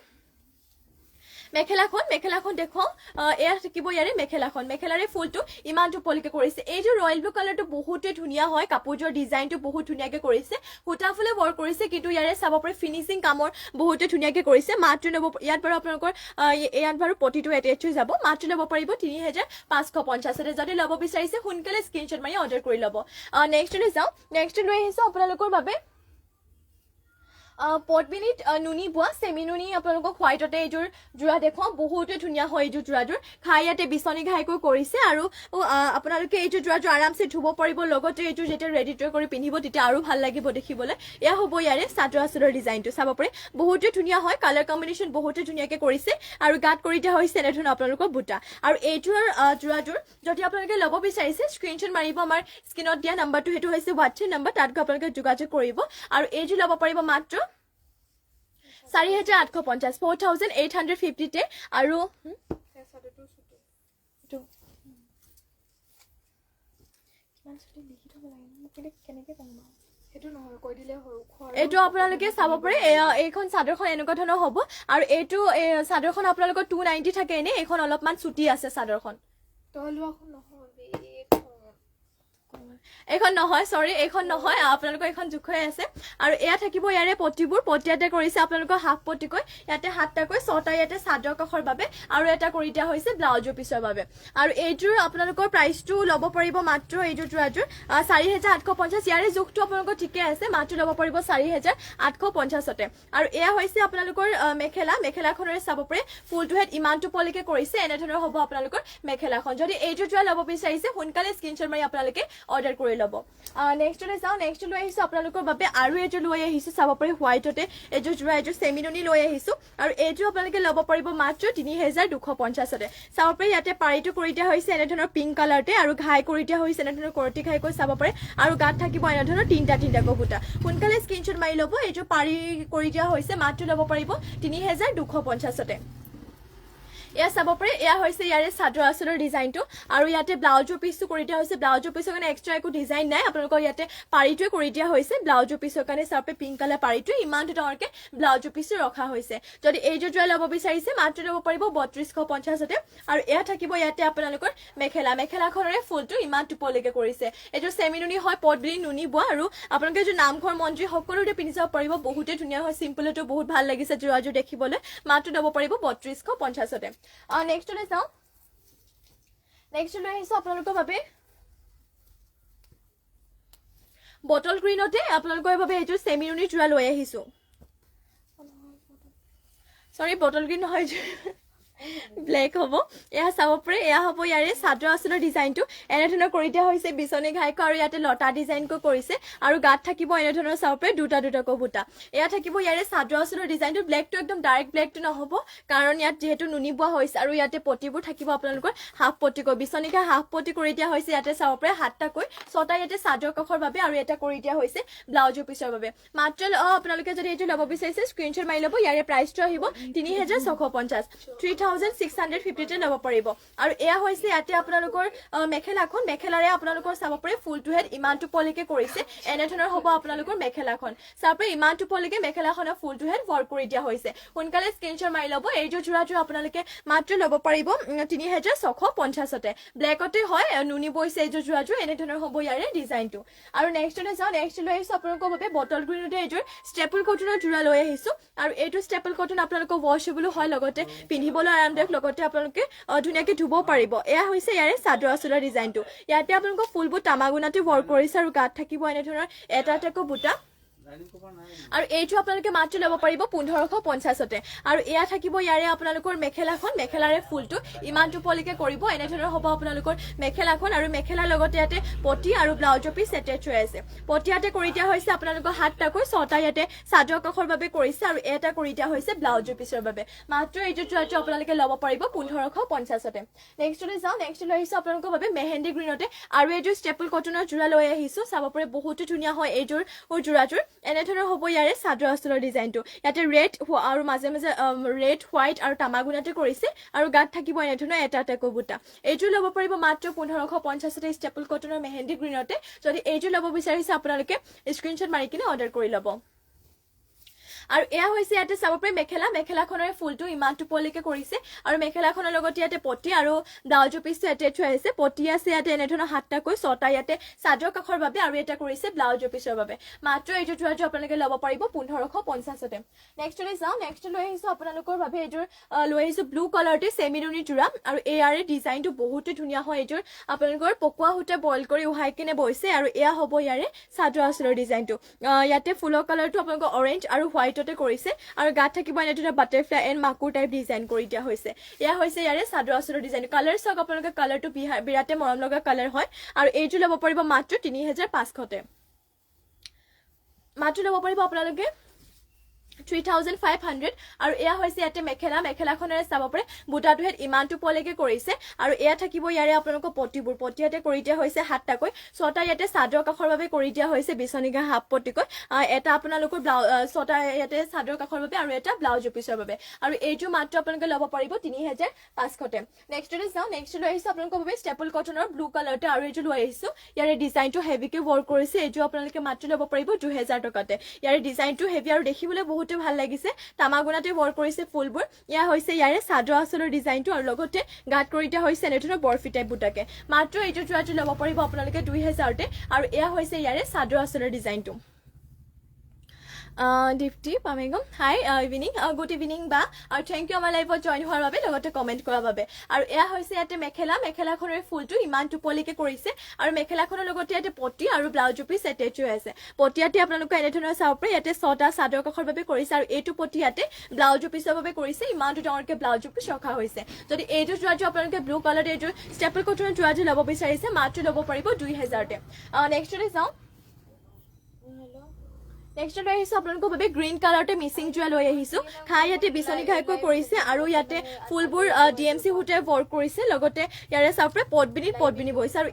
মেখেলাখন দেখো এয়া থাকিব ইয়াৰে মেখেলাৰে ফুলটো ইমানটো পলিকে কৰিছে এই যে ৰয়েল ব্লু কালাৰটো বহুতে ধুনীয়া হয় কাপোৰৰ ডিজাইনটো বহুত ধুনীয়াকৈ কৰিছে সূতা ফুলে ৱৰ্ক কৰিছে কিন্তু ইয়াৰে চাব পাৰে ফিনিশিং কামৰ বহুতে ধুনীয়াকৈ কৰিছে মাত্ৰ ল'ব ইয়াত বাৰু আপোনালোকৰ ইয়াত বাৰু পটিটো এটেচ হৈ যাব মাত্ৰ ল'ব পাৰিব 3550 যদি ল'ব বিচাৰিছে সোনকালে স্ক্ৰীনশ্বট মাৰি অৰ্ডাৰ কৰি ল'ব নেক্সট লৈ যাওঁ নেক্সট লৈ আহিছো আপোনালোকৰ বাবে পটবিনিত নুনি বোৱা সেমি নুনি আপোনালোকক হোৱাইটতে এইযোৰ জোৰা দেখুৱাওঁ বহুতে ধুনীয়া হয় এইযোৰ জোৰাযোৰ খাই ইয়াতে বিচনী ঘাইকৈ কৰিছে আৰু আপোনালোকে এইযোৰ জোৰাযোৰ আৰামছে ধুব পাৰিব লগতে এইযোৰ যেতিয়া ৰেডি কৰি পিন্ধিব তেতিয়া আৰু ভাল লাগিব দেখিবলৈ এয়া হ'ব ইয়াৰে চাদৰ আঁচলৰ ডিজাইনটো চাব পাৰে বহুতে ধুনীয়া হয় কালাৰ কম্বিনেশ্যন বহুতে ধুনীয়াকৈ কৰিছে আৰু গাত কৰি দিয়া হৈছে এনেধৰণৰ আপোনালোকৰ বুটা আৰু এইযোৰ জোৰাযোৰ যদি আপোনালোকে ল'ব বিচাৰিছে স্ক্ৰীনশ্বট মাৰিব আমাৰ স্ক্ৰীনত দিয়া নাম্বাৰটো সেইটো হৈছে হোৱাটছএপ নাম্বাৰ তাত আপোনালোকে যোগাযোগ কৰিব আৰু এইযোৰ ল'ব পাৰিব মাত্ৰ 4850 4850 আৰু এইটো আপোনালোকে চাব পাৰে এইখন চাদৰখন এনেকুৱা ধৰণৰ হ'ব আৰু এইটো চাদৰখন আপোনালোকৰ 290 থাকে এনে এইখন অলপমান ছুটি আছে চাদৰখন এইখন নহয় সৰি এইখন নহয় আপোনালোকৰ এইখন জুখৈ আছে আৰু এয়া থাকিব ইয়াৰে পটিবোৰ পটিয়াতে কৰিছে আপোনালোকৰ হাফ পটিকৈ ইয়াতে হাতটাকৈ 6টা ইয়াতে চাদৰ কাষৰ বাবে আৰু এটা কৰি দিয়া হৈছে ব্লাউজৰ পিছৰ বাবে আৰু এইযোৰ আপোনালোকৰ প্ৰাইচটো ল'ব পাৰিব মাত্ৰ এইযোৰ জোৰাযোৰ 4850 ইয়াৰে জোখটো আপোনালোকৰ ঠিকে আছে মাত্ৰ ল'ব পাৰিব 4850 আৰু এয়া হৈছে আপোনালোকৰ মেখেলাখনৰে চাব পাৰে ফুলটো হেড ইমানটো পলিকে কৰিছে এনেধৰণৰ হ'ব আপোনালোকৰ মেখেলাখন যদি এইযোৰ জোৰা ল'ব বিচাৰিছে সোনকালে স্ক্ৰীনশ্বট মাৰি আপোনালোকে অৰ্ডাৰ কৰি ল'ব নেক্সট লৈ যাওঁ নেক্সট লৈ আহিছো আপোনালোকৰ বাবে আৰু এইযোৰ লৈ আহিছো চাব পাৰে হোৱাইটতে এইযোৰ জোৰা এইযোৰ সেমিনুনি লৈ আহিছো আৰু এইযোৰ আপোনালোকে ল'ব পাৰিব মাত্ৰ 3250 চাব পাৰে ইয়াতে পাৰিটো কৰি দিয়া হৈছে এনেধৰণৰ পিংক কালাৰতে আৰু ঘাই কৰি দিয়া হৈছে এনেধৰণৰ কৰটি ঘাইকৈ চাব পাৰে আৰু গাত থাকিব এনেধৰণৰ তিনিটা বুটা সোনকালে স্ক্ৰীনশ্বট মাৰি ল'ব এইযোৰ পাৰি কৰি দিয়া হৈছে মাত্ৰ ল'ব পাৰিব 3250 এয়া চাব পাৰে এয়া হৈছে ইয়াৰে চাদৰ আঁচলৰ ডিজাইনটো আৰু ইয়াতে ব্লাউজৰ পিছটো কৰি দিয়া হৈছে ব্লাউজৰ পিছৰ কাৰণে এক্সট্ৰা একো ডিজাইন নাই আপোনালোকৰ ইয়াতে পাৰিটোৱে কৰি দিয়া হৈছে ব্লাউজৰ পিছৰ কাৰণে চাপে পিংক কালাৰ পাৰিটোৱে ইমান ডাঙৰকে ব্লাউজৰ পিছটো ৰখা হৈছে যদি এইযোৰ জোৰা ল'ব বিচাৰিছে মাত্ৰ ল'ব পাৰিব 3250 আৰু এয়া থাকিব ইয়াতে আপোনালোকৰ মেখেলাখনৰে ফুলটো ইমান টোপলৈকে কৰিছে এইযোৰ সেমিনুনি হয় পটবিনি নুনি বোৱা আৰু আপোনালোকে এইযোৰ নামঘৰ মন্দিৰ সকলোতে পিন্ধি যাব পাৰিব বহুতে ধুনীয়া হয় চিম্পলটো বহুত ভাল লাগিছে জোৰাযোৰ দেখিবলৈ মাত্ৰ ল'ব পাৰিব 3250 নেক্সট লৈ যাওঁ নেক্সট লৈ আহিছো আপোনালোকৰ বাবে বটল গ্ৰীণতে আপোনালোকৰ বাবে এইযোৰ সেমিনুনি জোৰা লৈ আহিছো সৰি বটল গ্ৰীণ নহয় ব্লেক হ'ব এয়া চাব পাৰে এয়া হ'ব ইয়াৰে চাদৰ আঁচলৰ ডিজাইনটো এনেধৰণৰ কৰি দিয়া হৈছে বিচনী ঘাইকৈ আৰু ইয়াতে লতা ডিজাইনকৈ কৰিছে আৰু গাত থাকিব এনেধৰণৰ চাব পাৰে দুটাকৈ বুটা এয়া থাকিব ইয়াৰে চাদৰ আঁচলৰ ডিজাইনটো ব্লেকটো একদম ডাইৰেক্ট ব্লেকটো নহ'ব কাৰণ ইয়াত যিহেতু নুনি বোৱা হৈছে আৰু ইয়াতে পটিবোৰ থাকিব আপোনালোকৰ হাফ পটিকৈ বিচনী ঘাই হাফ পটি কৰি দিয়া হৈছে ইয়াতে চাব পাৰে হাতটাকৈ 6টা ইয়াতে চাদৰ কাষৰ বাবে আৰু এটা কৰি দিয়া হৈছে ব্লাউজৰ পিছৰ বাবে মাত্ৰ আপোনালোকে যদি এইটো ল'ব বিচাৰিছে স্ক্ৰীনশ্বট মাৰি ল'ব ইয়াৰে প্ৰাইচটো আহিব 3650 3650 ল'ব পাৰিব আৰু এয়া হৈছে ইয়াতে আপোনালোকৰ মেখেলাৰে আপোনালোকৰ চাব পাৰে ফুলটো হেড ইমানটো পলিকে কৰিছে এনেধৰণৰ হ'ব আপোনালোকৰ মেখেলাখন চাব পাৰে ইমানটো পলিকে মেখেলাখনৰ ফুলটো হেড ৱৰ্ক কৰি দিয়া হৈছে সোনকালে স্ক্ৰীনশ্বট মাৰি ল'ব এইযোৰ জোৰাযোৰ আপোনালোকে মাত্ৰ ল'ব পাৰিব 3650 ব্লেকতে হয় নুনি বৈছে এইযোৰ জোৰাযোৰ এনেধৰণৰ হ'ব ইয়াৰে ডিজাইনটো আৰু নেক্সটলৈ যাওঁ নেক্সট লৈ আহিছো আপোনালোকৰ বাবে বটল গ্ৰীণতে এইযোৰ ষ্টেপল কটনৰ জোৰা লৈ আহিছো আৰু এইটো ষ্টেপল কটন আপোনালোকৰ ৱাশেবলো হয় লগতে পিন্ধিবলৈ আৰামদায়ক লগতে আপোনালোকে ধুনীয়াকৈ ধুব পাৰিব এয়া হৈছে ইয়াৰে চাদৰ আঁচলৰ ডিজাইনটো ইয়াতে আপোনালোকৰ ফুলবোৰ তামাগুনাতে ৱৰ্ক কৰিছে আৰু গাত থাকিব এনেধৰণৰ এটাকৈ বুটা আৰু এইটো আপোনালোকে মাত্ৰ ল'ব পাৰিব 1550 আৰু এয়া থাকিব ইয়াৰে আপোনালোকৰ মেখেলাৰে ফুলটো ইমানটো পলিকে কৰিব এনেধৰণৰ হ'ব আপোনালোকৰ মেখেলাখন আৰু মেখেলাৰ লগতে ইয়াতে পটি আৰু ব্লাউজৰ পিছ এটেচ হৈ আছে পটিয়াতে কৰি দিয়া হৈছে আপোনালোকৰ হাতটাকৈ 6টা ইয়াতে চাদৰ কাষৰ বাবে কৰিছে আৰু এটা কৰি দিয়া হৈছে ব্লাউজৰ পিছৰ বাবে মাত্ৰ এইযোৰ জোৰাটো আপোনালোকে ল'ব পাৰিব 1550 নেক্সটলৈ যাওঁ নেক্সট লৈ আহিছো আপোনালোকৰ বাবে মেহেন্দি গ্ৰীণতে আৰু এইযোৰ ষ্টেপল কটনৰ জোৰা লৈ আহিছো চাব পাৰে বহুতো ধুনীয়া হয় এইযোৰ জোৰাযোৰ এনেধৰণৰ হ'ব ইয়াৰে চাদৰ আঁচলৰ ডিজাইনটো ইয়াতে ৰেড আৰু মাজে মাজে ৰেড হোৱাইট আৰু তামাগুণাতে কৰিছে আৰু গাত থাকিব এনেধৰণৰ এটা এটাকৈ বুটা এইটো ল'ব পাৰিব মাত্ৰ 1550 ষ্টেপল কটনৰ মেহেন্দি গ্ৰীণতে যদি এইটো ল'ব বিচাৰিছে আপোনালোকে স্ক্ৰীনশ্বট মাৰি কিনে অৰ্ডাৰ কৰি ল'ব আৰু এয়া হৈছে ইয়াতে চাব পাৰি মেখেলাখনৰ ফুলটো ইমান টুপলিকে কৰিছে আৰু মেখেলাখনৰ লগত ইয়াতে পটি আৰু ব্লাউজৰ পিছটো এটেচ হৈ আছে পটি আছে ইয়াতে এনেধৰণৰ 7টাকৈ 6টা ইয়াতে চাদৰ কাষৰ বাবে আৰু এটা কৰিছে ব্লাউজৰ পিছৰ বাবে মাত্ৰ এইটো যোৱাটো আপোনালোকে ল'ব পাৰিব 1550তে নেক্সটলৈ যাওঁ নেক্সট লৈ আহিছো আপোনালোকৰ বাবে এইটোৰ লৈ আহিছো ব্লু কালাৰতে চেমিৰুনি জোৰা আৰু এয়াৰে ডিজাইনটো বহুতে ধুনীয়া হয় এইটোৰ আপোনালোকৰ পকোৱা সূতা বইল কৰি উহাই কিনে বৈছে আৰু এয়া হ'ব ইয়াৰে চাদৰ আঁচলৰ ডিজাইনটো ইয়াতে ফুলৰ কালাৰটো আপোনালোকৰ অৰেঞ্জ আৰু হোৱাইটতে কৰিছে আৰু গাত থাকিব এনেধৰণৰ বাটাৰফ্লাই এণ্ড মাকুৰ টাইপ ডিজাইন কৰি দিয়া হৈছে এয়া হৈছে ইয়াৰে চাদৰ আঁচলৰ ডিজাইন কালাৰ চাওক আপোনালোকে কালাৰটো বিৰাটে মৰম লগা কালাৰ হয় আৰু এইটো ল'ব পাৰিব মাত্ৰ 3500তে মাত্ৰ ল'ব পাৰিব আপোনালোকে 3500 আৰু এয়া হৈছে ইয়াতে মেখেলাখনেৰে চাব পাৰে বুটাটো হেত ইমানটো পলেকে কৰিছে আৰু এয়া থাকিব ইয়াৰে আপোনালোকৰ পটিয়াতে কৰি দিয়া হৈছে 7টাকৈ 6টা ইয়াতে চাদৰ কাষৰ বাবে কৰি দিয়া হৈছে বিচনিঘা হাফ পটিকৈ এটা আপোনালোকৰ 6টা ইয়াতে চাদৰ কাষৰ বাবে আৰু এটা ব্লাউজৰ পিছৰ বাবে আৰু এইটো মাত্ৰ আপোনালোকে ল'ব পাৰিব 3500তে নেক্সটলৈ যাওঁ নেক্সট লৈ আহিছো আপোনালোকৰ বাবে ষ্টেপল কটনৰ ব্লু কালাৰতে আৰু এইটো লৈ আহিছো ইয়াৰে ডিজাইনটো হেভিকে ৱৰ্ক কৰিছে এইটো আপোনালোকে মাত্ৰ ল'ব পাৰিব 2000 টকাতে ইয়াৰে ডিজাইনটো হেভি আৰু দেখিবলৈ বহুত ভাল লাগিছে তামাগুণাতে ৱৰ্ক কৰিছে ফুলবোৰ ইয়া হৈছে ইয়াৰে চাদৰ আঁচলৰ ডিজাইনটো আৰু লগতে গাত কৰি দিয়া হৈছে এনেধৰণৰ বৰফি টাইপ বুটাকে মাত্ৰ এইটো যোৱাটো ল'ব পাৰিব আপোনালোকে 2000তে আৰু এয়া হৈছে ইয়াৰে চাদৰ আঁচলৰ ডিজাইনটো দীপ্তি পামেগম হাই ইভিনিং গুড ইভিনিং বা আৰু থেংক ইউ আমাৰ লাইভত জইন হোৱাৰ বাবে লগতে কমেণ্ট কৰাৰ বাবে আৰু এয়া হৈছে ইয়াতে মেখেলাখনৰ ফুলটো ইমান টুপলিকে কৰিছে আৰু মেখেলাখনৰ লগতে ইয়াতে পটি আৰু ব্লাউজৰ পিছ এটেচ হৈ আছে পটিয়াতে আপোনালোকে এনেধৰণৰ চাব পাৰে ইয়াতে 6টা চাদৰ কাষৰ বাবে কৰিছে আৰু এইটো পটিয়াতে ব্লাউজৰ পিছৰ বাবে কৰিছে ইমানটো ডাঙৰকে ব্লাউজৰ পিছ ৰখা হৈছে যদি এইটো যোৱাটো আপোনালোকে ব্লু কালাৰ এইটো ষ্টেপল কটনৰ যোৱাটো ল'ব বিচাৰিছে মাত্ৰ ল'ব পাৰিব 2000তে নেক্সটলৈ যাওঁ নেক্সট লৈ আহিছো আপোনালোকৰ বাবে গ্ৰীণ কালাৰতে মিচিং জোৱা লৈ আহিছো খাই ইয়াতে বিচনি ঘাইকৈ কৰিছে আৰু ইয়াতে ফুলবোৰ ডিএমচি সূতাৰে ৱৰ্ক কৰিছে লগতে ইয়াৰে চাপৰে পটবিনি বৈছে আৰু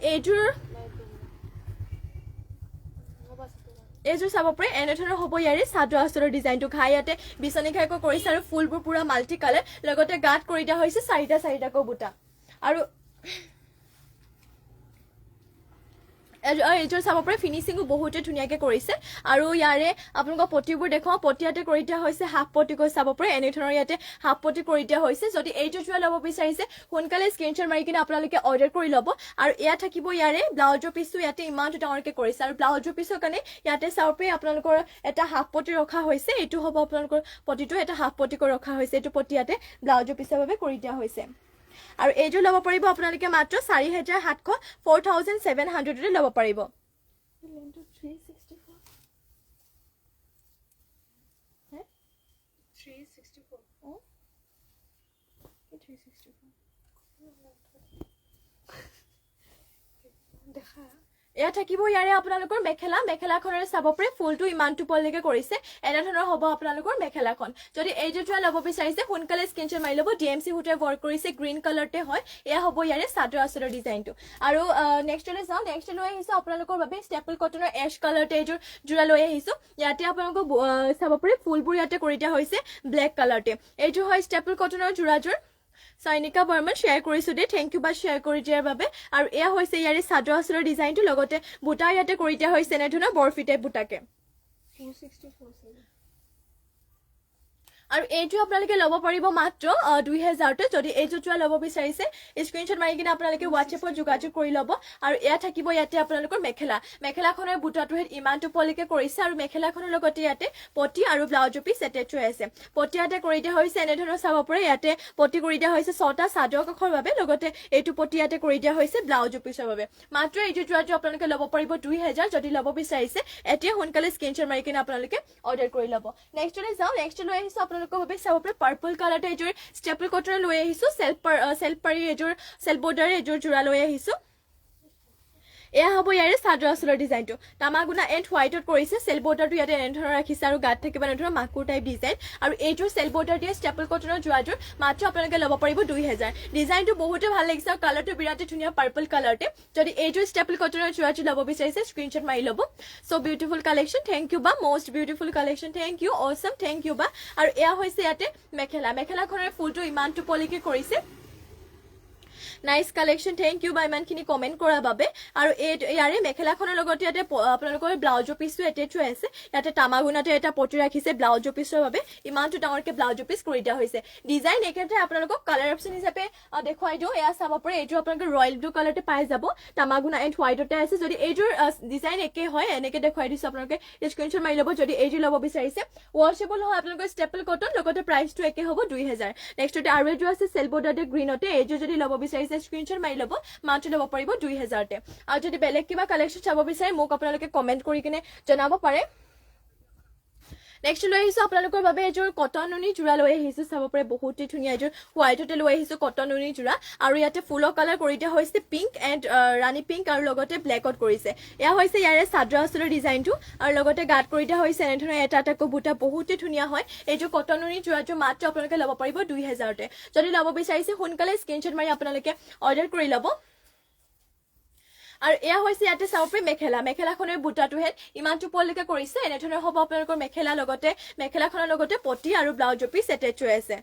এইযোৰ চাব পাৰে এনেধৰণৰ হ'ব ইয়াৰে চাদৰ আঁচলৰ ডিজাইনটো খাই ইয়াতে বিচনি ঘাইকৈ কৰিছে আৰু ফুলবোৰ পুৰা মাল্টি কালাৰ লগতে গাত কৰি দিয়া হৈছে 4টাকৈ বুটা আৰু এইযোৰ চাব পাৰে ফিনিচিঙো বহুতে ধুনীয়াকে কৰিছে আৰু ইয়াৰে আপোনালোকৰ পটিবোৰ দেখুৱাও পটিয়াতে কৰি দিয়া হৈছে হাফ পটিকৈ চাব পাৰে এনেধৰণৰ ইয়াতে হাফ পটি কৰি দিয়া হৈছে যদি এইযোৰ যোৱা ল'ব বিচাৰিছে সোনকালে স্ক্ৰীনশ্বট মাৰি কিনে আপোনালোকে অৰ্ডাৰ কৰি ল'ব আৰু এয়া থাকিব ইয়াৰে ব্লাউজৰ পিছটো ইয়াতে ইমানটো ডাঙৰকে কৰিছে আৰু ব্লাউজৰ পিছৰ কাৰণে ইয়াতে চাব পাৰে আপোনালোকৰ এটা হাফ পটি ৰখা হৈছে এইটো হ'ব আপোনালোকৰ পটিটো এটা হাফ পটিকৈ ৰখা হৈছে এইটো পটিয়াতে ব্লাউজৰ পিছৰ বাবে কৰি দিয়া হৈছে আৰু এইযোৰ ল'ব পাৰিব আপোনালোকে মাত্ৰ 4700 4700তে ল'ব পাৰিব এয়া থাকিব ইয়াৰে আপোনালোকৰ মেখেলাখনেৰে চাব পাৰে ফুলটো ইমান টুপলিকে কৰিছে এনেধৰণৰ হ'ব আপোনালোকৰ মেখেলাখন যদি এইযোৰ যোৱা ল'ব বিচাৰিছে সোনকালে স্ক্ৰীনশ্বট মাৰি ল'ব ডিএমচি সূতাৰে ৱৰ্ক কৰিছে গ্ৰীণ কালাৰতে হয় এয়া হ'ব ইয়াৰে চাদৰ আঁচলৰ ডিজাইনটো আৰু নেক্সটলৈ যাওঁ নেক্সট লৈ আহিছো আপোনালোকৰ বাবে ষ্টেপল কটনৰ এছ কালাৰতে এইযোৰ জোৰা লৈ আহিছো ইয়াতে আপোনালোকৰ চাব পাৰে ফুলবোৰ ইয়াতে কৰি দিয়া হৈছে ব্লেক কালাৰতে এইযোৰ হয় ষ্টেপল কটনৰ জোৰাযোৰ চাইনিকা বৰ্মন শ্বেয়াৰ কৰিছো দেই থেংক ইউ বা শ্বেয়াৰ কৰি দিয়াৰ বাবে আৰু এয়া হৈছে ইয়াৰে চাদৰ আঁচলৰ ডিজাইনটো লগতে বুটা ইয়াতে কৰি দিয়া হৈছে এনেধৰণৰ বৰফি টাইপ বুটাকে আৰু এইটো আপোনালোকে ল'ব পাৰিব মাত্ৰ 2000তে যদি এইযোৰ যোৱা ল'ব বিচাৰিছে স্ক্ৰীনশ্বট মাৰি কিনে আপোনালোকে হোৱাটছএপত যোগাযোগ কৰি ল'ব আৰু এয়া থাকিব ইয়াতে আপোনালোকৰ মেখেলাখনৰ বুটাটো ইমানটো পলিকে কৰিছে আৰু মেখেলাখনৰ লগতে ইয়াতে পটি আৰু ব্লাউজৰ পিছ এটেচ হৈ আছে পটি ইয়াতে কৰি দিয়া হৈছে এনেধৰণৰ চাব পাৰে ইয়াতে পটি কৰি দিয়া হৈছে 6টা চাদৰ কাষৰ বাবে লগতে এইটো পটি ইয়াতে কৰি দিয়া হৈছে ব্লাউজৰ পিছৰ বাবে মাত্ৰ এইটো যোৱাটো আপোনালোকে ল'ব পাৰিব 2000 যদি ল'ব বিচাৰিছে এতিয়া সোনকালে স্ক্ৰীনশ্বট মাৰি কিনে আপোনালোকে অৰ্ডাৰ কৰি ল'ব নেক্সটলৈ যাওঁ নেক্সট লৈ আহিছো আপোনালোকৰ বাবে চাব পাৰে পাৰ্পল কালাৰতে এইযোৰ ষ্টেপল কটনৰ লৈ আহিছো চেল্ফ পাৰি এইযোৰ চেল্ফ বৰ্ডাৰে এইযোৰ জোৰা লৈ আহিছো এয়া হ'ব ইয়াৰে চাদৰ আঁচলৰ ডিজাইনটো তামাগুনা এণ্ড হোৱাইটত কৰিছে চেল বৰ্ডাৰটো ইয়াতে এনেধৰণৰ ৰাখিছে আৰু গাত থাকিব এনেধৰণৰ মাকুৰ টাইপ ডিজাইন আৰু এইযোৰ চেল বৰ্ডাৰ দিয়ে ষ্টেপল কটনৰ যোৱাযোৰ মাত্ৰ আপোনালোকে ল'ব পাৰিব 2000 ডিজাইনটো বহুতে ভাল লাগিছে আৰু কালাৰটো বিৰাটেই ধুনীয়া পাৰ্পল কালাৰতে যদি এইযোৰ ষ্টেপল কটনৰ যোৱাযোৰ ল'ব বিচাৰিছে স্ক্ৰীনশ্বট মাৰি ল'ব so beautiful collection thank you বা most beautiful collection thank you Assam thank you বা আৰু এয়া হৈছে ইয়াতে মেখেলাখনৰ ফুলটো ইমানটো পলিকে কৰিছে নাইস কালেকশ্যন থেংক ইউ বা ইমানখিনি কমেণ্ট কৰাৰ বাবে আৰু ইয়াৰে মেখেলাখনৰ লগতে ইয়াতে আপোনালোকৰ ব্লাউজৰ পিচটো এটেচ হৈ আছে ইয়াতে তামাগুনাতে এটা পটি ৰাখিছে ব্লাউজৰ পিচৰ বাবে ইমানটো ডাঙৰকে ব্লাউজৰ পিচ কৰি দিয়া হৈছে ডিজাইন একেটাই আপোনালোকক কালাৰ অপশ্যন হিচাপে দেখুৱাই দিওঁ এয়া চাব পাৰে এইটো আপোনালোকে ৰয়েল ব্লু কালাৰতে পাই যাব তামাগুনা এণ্ড হোৱাইটতে আছে যদি এইযোৰ ডিজাইন একে হয় এনেকে দেখুৱাই দিছোঁ আপোনালোকে স্ক্ৰীনশ্বট মাৰি ল'ব যদি এইযোৰ ল'ব বিচাৰিছে ৱাশ্বেবল হয় আপোনালোকৰ ষ্টেপল কটন লগতে প্ৰাইচটো একে হ'ব 2000 নেক্সটতে আৰু এযোৰ আছে চেল বৰ্ডাৰতে গ্ৰীণতে এইযোৰ যদি ল'ব বিচাৰিছে স্ক্ৰীনশ্বট মাৰি ল'ব মাত্ৰ ল'ব পাৰিব 2000 আৰু যদি বেলেগ কিবা কালেকশ্যন চাব বিচাৰে মোক আপোনালোকে কমেণ্ট কৰি কিনে জনাব পাৰে নেক্সট লৈ আহিছোঁ আপোনালোকৰ বাবে এযোৰ কটন নুনি যোৰা লৈ আহিছোঁ চাব পাৰে বহুতেই ধুনীয়া এযোৰ হোৱাইটতে লৈ আহিছোঁ কটন নুনি যোৰা আৰু ইয়াতে ফুলৰ কালাৰ কৰি দিয়া হৈছে পিংক এণ্ড ৰাণী পিংক আৰু লগতে ব্লেকত কৰিছে এয়া হৈছে ইয়াৰে চাদৰ আঁচলৰ ডিজাইনটো আৰু লগতে গাত কৰি দিয়া হৈছে এনেধৰণৰ এটা এটাকৈ বুটা বহুতেই ধুনীয়া হয় এইযোৰ কটন নুনি যোৰাযোৰ মাত্ৰ আপোনালোকে ল'ব পাৰিব 2000 যদি ল'ব বিচাৰিছে সোনকালে স্ক্ৰীনশ্বট মাৰি আপোনালোকে অৰ্ডাৰ কৰি ল'ব আৰু এয়া হৈছে ইয়াতে চাব পাৰে মেখেলাখনৰ বুটাটোহে ইমানটো পলিকে কৰিছে এনেধৰণৰ হ'ব আপোনালোকৰ মেখেলাখনৰ লগতে পটি আৰু ব্লাউজৰ পিচ এটেচ হৈ আছে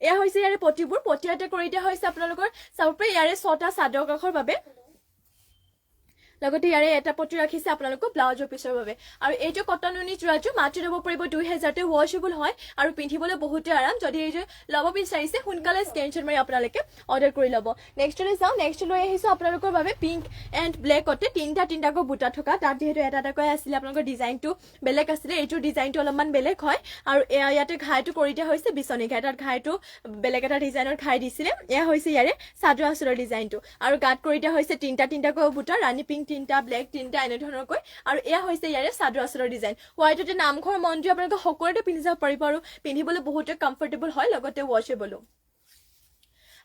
এয়া হৈছে ইয়াৰে পটিবোৰ পটিয়াতে কৰি দিয়া হৈছে আপোনালোকৰ চাব পাৰে ইয়াৰে 6টা চাদৰ কাষৰ বাবে লগতে ইয়াৰে এটা পটি ৰাখিছে আপোনালোকৰ ব্লাউজৰ পিছৰ বাবে আৰু এইটো কটন নুনি যোৰাটো মাত্ৰ ল'ব পাৰিব 2000 ৱাশ্বেবল হয় আৰু পিন্ধিবলৈ বহুতে আৰাম যদি এইটো ল'ব বিচাৰিছে সোনকালে স্ক্ৰীনশ্বট মাৰি আপোনালোকে অৰ্ডাৰ কৰি ল'ব নেক্সটলৈ যাওঁ নেক্সট লৈ আহিছোঁ আপোনালোকৰ বাবে পিংক এণ্ড ব্লেকতে তিনিটাকৈ বুটা থকা তাত যিহেতু এটা এটাকৈ আছিলে আপোনালোকৰ ডিজাইনটো বেলেগ আছিলে এইটোৰ ডিজাইনটো অলপমান বেলেগ হয় আৰু ইয়াতে ঘাইটো কৰি দিয়া হৈছে বিচনী ঘাই তাত ঘাইটো বেলেগ এটা ডিজাইনৰ ঘাই দিছিলে এয়া হৈছে ইয়াৰে চাদৰ আঁচলৰ ডিজাইনটো আৰু গাত কৰি দিয়া হৈছে তিনিটাকৈ বুটা ৰাণী পিংক 3টা ব্লেক 3টা এনেধৰণৰকৈ আৰু এয়া হৈছে ইয়াৰে চাদৰ আঁচলৰ ডিজাইন হোৱাইটতে নামঘৰ মন্দিৰ আপোনালোকে সকলোতে পিন্ধি যাব পাৰিব আৰু পিন্ধিবলৈ বহুতে কমফৰ্টেবল হয় লগতে ৱাশ্বেবলো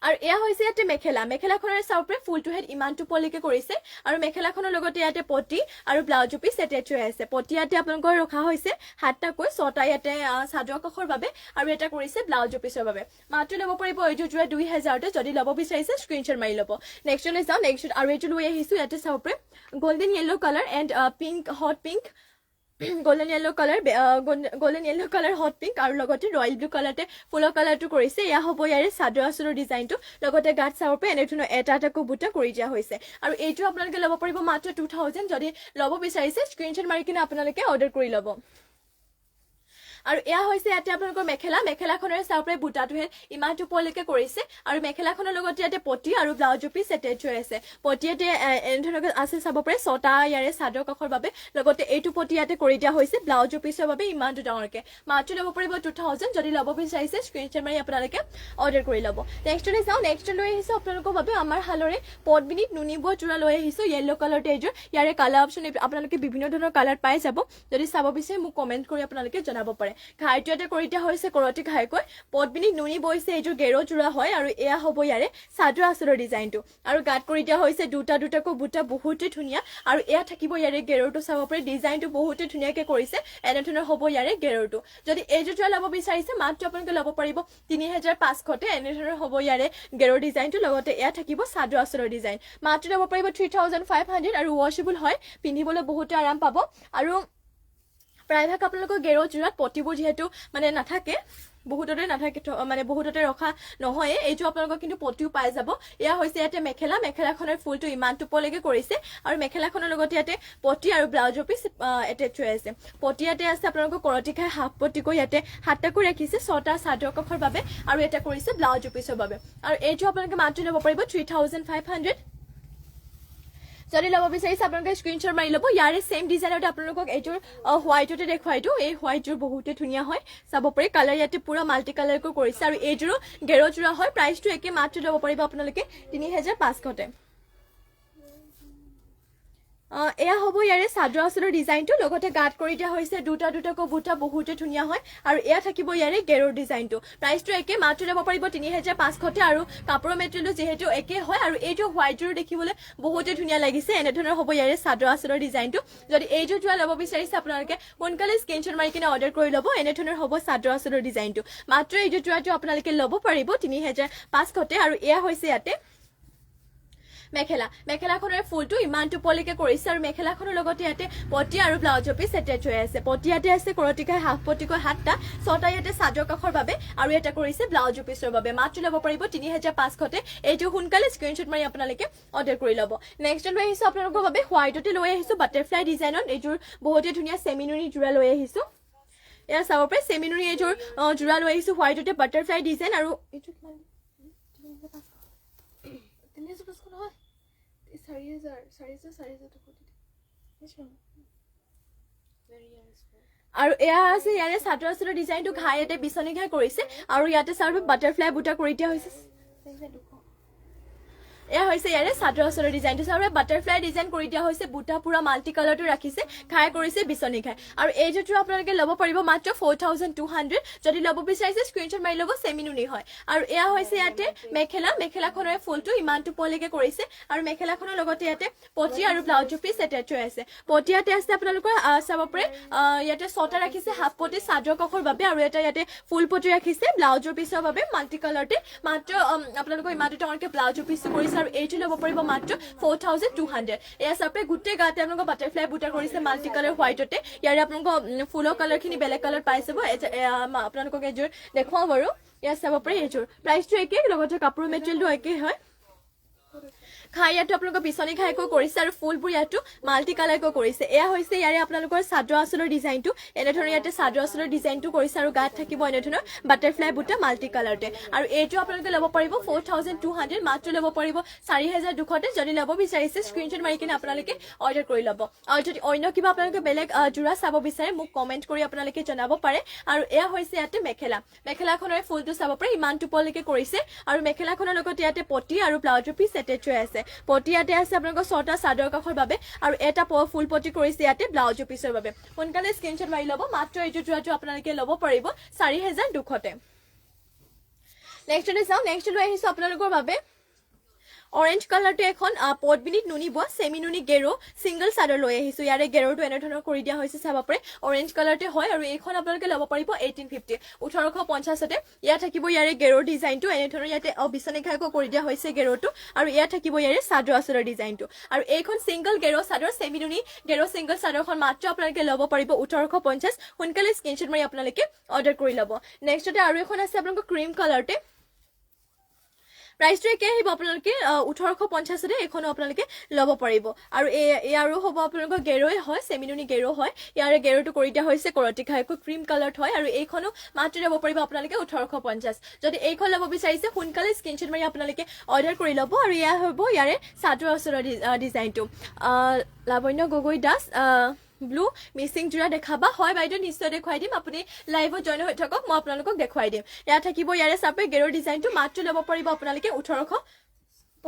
আৰু এয়া হৈছে ইয়াতে মেখেলাখনৰ চাব পাৰে ফুলটো হেড ইমানটো পলিকে কৰিছে আৰু মেখেলাখনৰ লগতে ইয়াতে পটি আৰু ব্লাউজৰ পিচ এটেচ হৈ আছে পটি ইয়াতে আপোনালোকৰ ৰখা হৈছে 7টাকৈ 6টা ইয়াতে চাদৰ কাষৰ বাবে আৰু এটা কৰিছে ব্লাউজৰ পিচৰ বাবে মাত্ৰ ল'ব পাৰিব এইযোৰ যোৰা 2000 যদি ল'ব বিচাৰিছে স্ক্ৰীনশ্বট মাৰি ল'ব নেক্সটলৈ যাওঁ নেক্সট আৰু এইযোৰ লৈ আহিছোঁ ইয়াতে চাব পাৰে golden yellow colour and pink hot pink golden yellow colour hot pink আৰু লগতে ৰয়েল ব্লু কালাৰতে ফুলৰ কালাৰটো কৰিছে এয়া হ'ব ইয়াৰে চাদৰ আঁচলৰ ডিজাইনটো লগতে গাত চাব পাৰে এনেধৰণৰ এটা এটাকৈ বুটা কৰি দিয়া হৈছে আৰু এইটো আপোনালোকে ল'ব পাৰিব মাত্ৰ 2000 যদি ল'ব বিচাৰিছে স্ক্ৰীনশ্বট মাৰি কিনে আপোনালোকে অৰ্ডাৰ কৰি ল'ব আৰু এয়া হৈছে ইয়াতে আপোনালোকৰ মেখেলাখনৰ চাব পাৰে বুটাটোহে ইমানটো পলিকে কৰিছে আৰু মেখেলাখনৰ লগতে ইয়াতে পটি আৰু ব্লাউজৰ পিচ এটেচ হৈ আছে পটিয়াতে এনেধৰণকৈ আছে চাব পাৰে 6টা ইয়াৰে চাদৰ কাষৰ বাবে লগতে এইটো পটি ইয়াতে কৰি দিয়া হৈছে ব্লাউজৰ পিচৰ বাবে ইমানটো ডাঙৰকে মাত্ৰ ল'ব পাৰিব 2000 যদি ল'ব বিচাৰিছে স্ক্ৰীনশ্বট মাৰি আপোনালোকে অৰ্ডাৰ কৰি ল'ব নেক্সটলৈ যাওঁ নেক্সট লৈ আহিছোঁ আপোনালোকৰ বাবে আমাৰ হালৰে পদ্মিনীত নুনি বোৱা যোৰা লৈ আহিছোঁ য়েল্লো কালাৰতে এইযোৰ ইয়াৰে কালাৰ অপশ্যন আপোনালোকে বিভিন্ন ধৰণৰ কালাৰ পাই যাব যদি চাব বিচাৰে মোক কমেণ্ট কৰি আপোনালোকে জনাব পাৰে ঘাইটো ইয়াতে কৰি দিয়া হৈছে কৰতি ঘাইকৈ পদ্মিনীত নুনি বৈছে এইযোৰ গেৰো যোৰা হয় আৰু এয়া হ'ব ইয়াৰে চাদৰ আঁচলৰ ডিজাইনটো আৰু গাত কৰি দিয়া হৈছে দুটাকৈ বুটা বহুতে ধুনীয়া আৰু এয়া থাকিব ইয়াৰে গেৰোটো চাব পাৰে ডিজাইনটো বহুতে ধুনীয়াকে কৰিছে এনেধৰণৰ হ'ব ইয়াৰে গেৰোটো যদি এইযোৰ যোৰা ল'ব বিচাৰিছে মাত্ৰ আপোনালোকে ল'ব পাৰিব 3500 এনেধৰণৰ হ'ব ইয়াৰে গেৰো ডিজাইনটো লগতে এয়া থাকিব চাদৰ আঁচলৰ ডিজাইন মাত্ৰ ল'ব পাৰিব 3500 আৰু ৱাশ্বেবল হয় পিন্ধিবলৈ বহুতে আৰাম পাব আৰু প্ৰায়ভাগ আপোনালোকৰ গেৰো যোৰাত পটিবোৰ যিহেতু মানে নাথাকে বহুততে ৰখা নহয় এইটো আপোনালোকৰ কিন্তু পটিও পাই যাব এয়া হৈছে ইয়াতে মেখেলাখনৰ ফুলটো ইমানটো পলেকে কৰিছে আৰু মেখেলাখনৰ লগতে ইয়াতে পটি আৰু ব্লাউজৰ পিচ এটেচ হৈ আছে পটি ইয়াতে আছে আপোনালোকৰ কৰতি খাই হাফ পটিকৈ ইয়াতে 7টাকৈ ৰাখিছে 6টা চাদৰ কাষৰ বাবে আৰু এটা কৰিছে ব্লাউজৰ পিচৰ বাবে আৰু এইটো আপোনালোকে মাত্ৰ ল'ব পাৰিব 3500 যদি ল'ব বিচাৰিছে আপোনালোকে স্ক্ৰীনশ্বট মাৰি ল'ব ইয়াৰে সেম ডিজাইনতে আপোনালোকক এইযোৰ হোৱাইটতে দেখুৱাই দিওঁ এই হোৱাইটযোৰ বহুতে ধুনীয়া হয় চাব পাৰি কালাৰ ইয়াতে পুৰা মাল্টি কালাৰকৈ কৰিছে আৰু এইযোৰো গেৰো যোৰা হয় প্ৰাইচটো একে মাত্ৰ ল'ব পাৰিব আপোনালোকে 3500 এয়া হ'ব ইয়াৰে চাদৰ আচলৰ ডিজাইনটো লগতে গাঁত কৰি দিয়া হৈছে দুটা দুটাকৈ বুটা বহুতে ধুনীয়া হয় আৰু এয়া থাকিব ইয়াৰে গেৰৰ ডিজাইনটো প্ৰাইচটো একে মাত্ৰ ল'ব পাৰিব 3500 আৰু কাপোৰৰ মেটেৰিয়েলটো যিহেতু একে হয় আৰু এইটো হোৱাইটৰো দেখিবলৈ বহুতে ধুনীয়া লাগিছে এনেধৰণৰ হ'ব ইয়াৰে চাদৰ আচলৰ ডিজাইনটো যদি এইটো যোৱা ল'ব বিচাৰিছে আপোনালোকে সোনকালে স্ক্ৰীনশ্বট মাৰি কিনে অৰ্ডাৰ কৰি ল'ব এনেধৰণৰ হ'ব চাদৰ আচলৰ ডিজাইনটো মাত্ৰ এইটো যোৱাটো আপোনালোকে ল'ব পাৰিব 3500 আৰু এয়া হৈছে ইয়াতে মেখেলাখনৰ ফুলটো ইমানটো পলিকে কৰিছে আৰু মেখেলাখনৰ লগতে ইয়াতে পটি আৰু ব্লাউজৰ পিচ এটেচ হৈ আছে পটি ইয়াতে আছে কৰটিকাই হাফ পটিকৈ 7টা 6টা ইয়াতে চাদৰ কাষৰ বাবে আৰু এটা কৰিছে ব্লাউজৰ পিচৰ বাবে মাত্ৰ ল'ব পাৰিব 3500 এইটো সোনকালে স্ক্ৰীনশ্বট মাৰি আপোনালোকে অৰ্ডাৰ কৰি ল'ব নেক্সট লৈ আহিছো আপোনালোকৰ বাবে হোৱাইটতে লৈ আহিছো বাটাৰফ্লাই ডিজাইনত এইযোৰ বহুতে ধুনীয়া সেমিনুনি জোৰা লৈ আহিছো এয়া চাব পাৰে সেমিনুনি এইযোৰ জোৰা লৈ আহিছো হোৱাইটতে বাটাৰফ্লাই ডিজাইন আৰু এইটো কিমান 3500 নহয় 4000 আৰু এয়া আছে ইয়াৰে চাদৰ আচলৰ ডিজাইনটো ঘাই ইয়াতে বিচনী ঘাই কৰিছে আৰু ইয়াতে চাব বাটাৰফ্লাই বুটা কৰি দিয়া হৈছে এয়া হৈছে ইয়াৰে চাদৰ আচলৰ ডিজাইনটো চাব বাটাৰফ্লাই ডিজাইন কৰি দিয়া হৈছে বুটা পুৰা মাল্টি কালাৰটো ৰাখিছে ঘাই কৰিছে বিচনী ঘাই আৰু এই যোৰটো আপোনালোকে ল'ব পাৰিব মাত্ৰ 4200 যদি ল'ব বিচাৰিছে স্ক্ৰীনশ্বট মাৰি ল'ব সেমিনুনি হয় আৰু এয়া হৈছে ইয়াতে মেখেলাখনৰ ফুলটো ইমানটো পলেকে কৰিছে আৰু মেখেলাখনৰ লগতে ইয়াতে পটি আৰু ব্লাউজৰ পিচ এটেচ হৈ আছে পটি ইয়াতে আছে আপোনালোকৰ চাব পাৰে ইয়াতে 6টা ৰাখিছে হাফ পটি চাদৰ কাষৰ বাবে আৰু এটা ইয়াতে ফুল পটি ৰাখিছে ব্লাউজৰ পিচৰ বাবে মাল্টি কালাৰতে মাত্ৰ আপোনালোকৰ ইমানটো টঙৰকে ব্লাউজৰ পিচ কৰিছে আৰু এইটো ল'ব পাৰিব মাত্ৰ 4200 এয়া চাপে গুটে গাতে আপোনালোকৰ বাটাৰফ্লাই বুটা কৰিছে মাল্টি কালাৰ হোৱাইটতে ইয়াৰে আপোনালোকৰ ফুলৰ কালাৰখিনি বেলেগ কালাৰ পাই যাব আপোনালোকক এইযোৰ দেখুৱাও বাৰু এয়া চাব পাৰে এইযোৰ প্ৰাইচটো একে লগতে কাপোৰ মেটেৰিয়েলটো একে হয় খাই ইয়াতো আপোনালোকৰ বিচনী ঘাইকৈ কৰিছে আৰু ফুলবোৰ ইয়াতো মাল্টি কালাৰকৈ কৰিছে এয়া হৈছে ইয়াৰে আপোনালোকৰ চাদৰ আচলৰ ডিজাইনটো এনেধৰণৰ ইয়াতে চাদৰ আচলৰ ডিজাইনটো কৰিছে আৰু গাত থাকিব এনেধৰণৰ বাটাৰফ্লাই বুটা মাল্টি কালাৰতে আৰু এইটো আপোনালোকে ল'ব পাৰিব 4200 মাত্ৰ ল'ব পাৰিব 4200 যদি ল'ব বিচাৰিছে স্ক্ৰীনশ্বট মাৰি কিনে আপোনালোকে অৰ্ডাৰ কৰি ল'ব আৰু যদি অন্য কিবা আপোনালোকে বেলেগ জোৰা চাব বিচাৰে মোক কমেণ্ট কৰি আপোনালোকে জনাব পাৰে আৰু এয়া হৈছে ইয়াতে মেখেলাখনৰ ফুলটো চাব পাৰে ইমানটো পলৈকে কৰিছে আৰু মেখেলাখনৰ লগতে ইয়াতে পটি আৰু ব্লাউজৰ পিচ এটেচ হৈ আছে পটি ইয়াতে আছে আপোনালোকৰ 6টা চাদৰ কাষৰ বাবে আৰু এটা ফুল পটি কৰিছে ইয়াতে ব্লাউজৰ পিচৰ বাবে সোনকালে স্ক্ৰীনশ্বট মাৰি ল'ব মাত্ৰ এইটো যোৱাটো আপোনালোকে ল'ব পাৰিব 4200 নেক্সট লৈ আহিছো আপোনালোকৰ বাবে অৰেঞ্জ কালাৰটো এখন পটবিনিত নুনি বোৱা সেমি নুনি গেৰো সিংগল চাদৰ লৈ আহিছো ইয়াৰে গেৰোটো এনেধৰণৰ কৰি দিয়া হৈছে চাব পাৰে অৰেঞ্জ কালাৰতে হয় আৰু এইখন আপোনালোকে ল'ব পাৰিব 1850 1850 ইয়া থাকিব ইয়াৰে গেৰোৰ ডিজাইনটো এনেধৰণৰ ইয়াতে বিচনী ঘাইকৈ কৰি দিয়া হৈছে গেৰোটো আৰু ইয়া থাকিব ইয়াৰে চাদৰ আচলৰ ডিজাইনটো আৰু এইখন সিংগল গেৰো চাদৰ সেমি নুনি গেৰো সিংগল চাদৰখন মাত্ৰ আপোনালোকে ল'ব পাৰিব 1850 সোনকালে স্ক্ৰীনশ্বট মাৰি আপোনালোকে অৰ্ডাৰ কৰি ল'ব নেক্সটতে আৰু এখন আছে আপোনালোকৰ ক্ৰীম কালাৰতে প্ৰাইচটো একে আহিব আপোনালোকে 1850 এইখনো আপোনালোকে ল'ব পাৰিব আৰু ইয়াৰো হ'ব আপোনালোকৰ গেৰোই হয় সেমিনুনি গেৰো হয় ইয়াৰে গেৰোটো কৰি দিয়া হৈছে কৰটি ঘাইকৈ ক্ৰীম কালাৰত হয় আৰু এইখনো মাত্ৰ ল'ব পাৰিব আপোনালোকে 1850 যদি এইখন ল'ব বিচাৰিছে সোনকালে স্ক্ৰীনশ্বট মাৰি আপোনালোকে অৰ্ডাৰ কৰি ল'ব আৰু এয়া হ'ব ইয়াৰে চাদৰ আচলৰ ডিজাইনটো লাৱণ্য গগৈ দাস ব্লু মিচিং জোৰা দেখাবা হয় বাইদেউ নিশ্চয় দেখুৱাই দিম আপুনি লাইভত জইন হৈ থাকক মই আপোনালোকক দেখুৱাই দিম এয়া থাকিব ইয়াৰে চাপে গেৰৰ ডিজাইনটো মাত্ৰ ল'ব পাৰিব আপোনালোকে 1850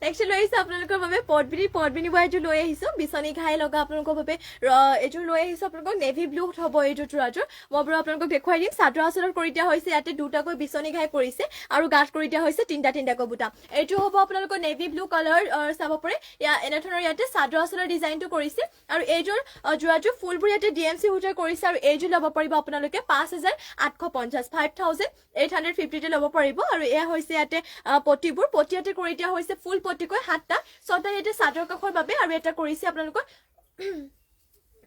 নেক্সট লৈ আহিছো আপোনালোকৰ বাবে পটবিনি বয়টো লৈ আহিছো বিচনী ঘাই লগা আপোনালোকৰ বাবে এইযোৰ লৈ আহিছো আপোনালোকক নেভি ব্লু হ'ব এইযোৰ যোৰাযোৰ মই বাৰু আপোনালোকক দেখুৱাই দিম চাদৰ আচলৰ কৰি দিয়া হৈছে ইয়াতে দুটাকৈ বিচনী ঘাই কৰিছে আৰু গাঁত কৰি দিয়া হৈছে তিনিটাকৈ বুটা এইটো হ'ব আপোনালোকৰ নেভি ব্লু কালাৰ চাব পাৰে এনেধৰণৰ ইয়াতে চাদৰ আচলৰ ডিজাইনটো কৰিছে আৰু এইযোৰ যোৰাযোৰ ফুলবোৰ ইয়াতে ডিএমচি সূতাৰ কৰিছে আৰু এইযোৰ ল'ব পাৰিব আপোনালোকে 5850 5850 ল'ব পাৰিব আৰু এয়া হৈছে ইয়াতে পটিবোৰ পটি ইয়াতে কৰি দিয়া হৈছে ফুল পটিকৈ 7টা 6টা ইয়াতে চাদৰ কাষৰ বাবে আৰু এটা কৰিছে আপোনালোকৰ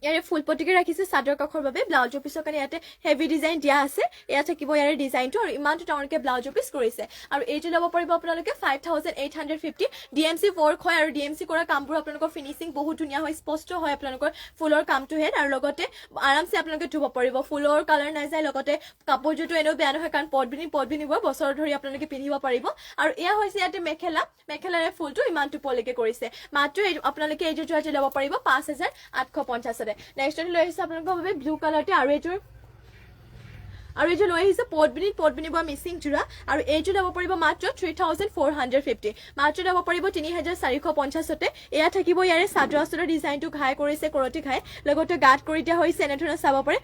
ইয়াৰে ফুল পটিকে ৰাখিছে চাদৰ কাষৰ বাবে ব্লাউজৰ পিছৰ কাৰণে ইয়াতে হেভি ডিজাইন দিয়া আছে এয়া থাকিব ইয়াৰে ডিজাইনটো আৰু ইমানটো ডাঙৰকে ব্লাউজৰ পিছ কৰিছে আৰু এইটো ল'ব পাৰিব আপোনালোকে 5850 ডিএমসি ৱৰ্ক হয় আৰু ডিএমসি কৰা কামবোৰ আপোনালোকৰ ফিনিচিং বহুত ধুনীয়া হয় স্পষ্ট হয় আপোনালোকৰ ফুলৰ কামটো হেড আৰু লগতে আৰামছে আপোনালোকে ধুব পাৰিব ফুলৰ কালাৰ নাযায় লগতে কাপোৰযোৰটো এনেও বেয়া নহয় কাৰণ পদবিনিব বছৰ ধৰি আপোনালোকে পিন্ধিব পাৰিব আৰু এয়া হৈছে ইয়াতে মেখেলাৰে ফুলটো ইমানটো পলৈকে কৰিছে মাত্ৰ আপোনালোকে এইযোৰ আজি ল'ব পাৰিব 5850 নেক্সট লৈ আহিছে আপোনালোকৰ বাবে ব্লু কালাৰতে আৰু এইযোৰ লৈ আহিছে পদবিনি বা মিচিং যোৰা আৰু এইযোৰ ল'ব পাৰিব মাত্ৰ 3450 মাত্ৰ ল'ব পাৰিব 3450 এয়া থাকিব ইয়াৰে চাদৰ ডিজাইনটো ঘাই কৰিছে কৰতি ঘাই লগতে গাঁত কৰি দিয়া হৈছে এনেধৰণে চাব পাৰে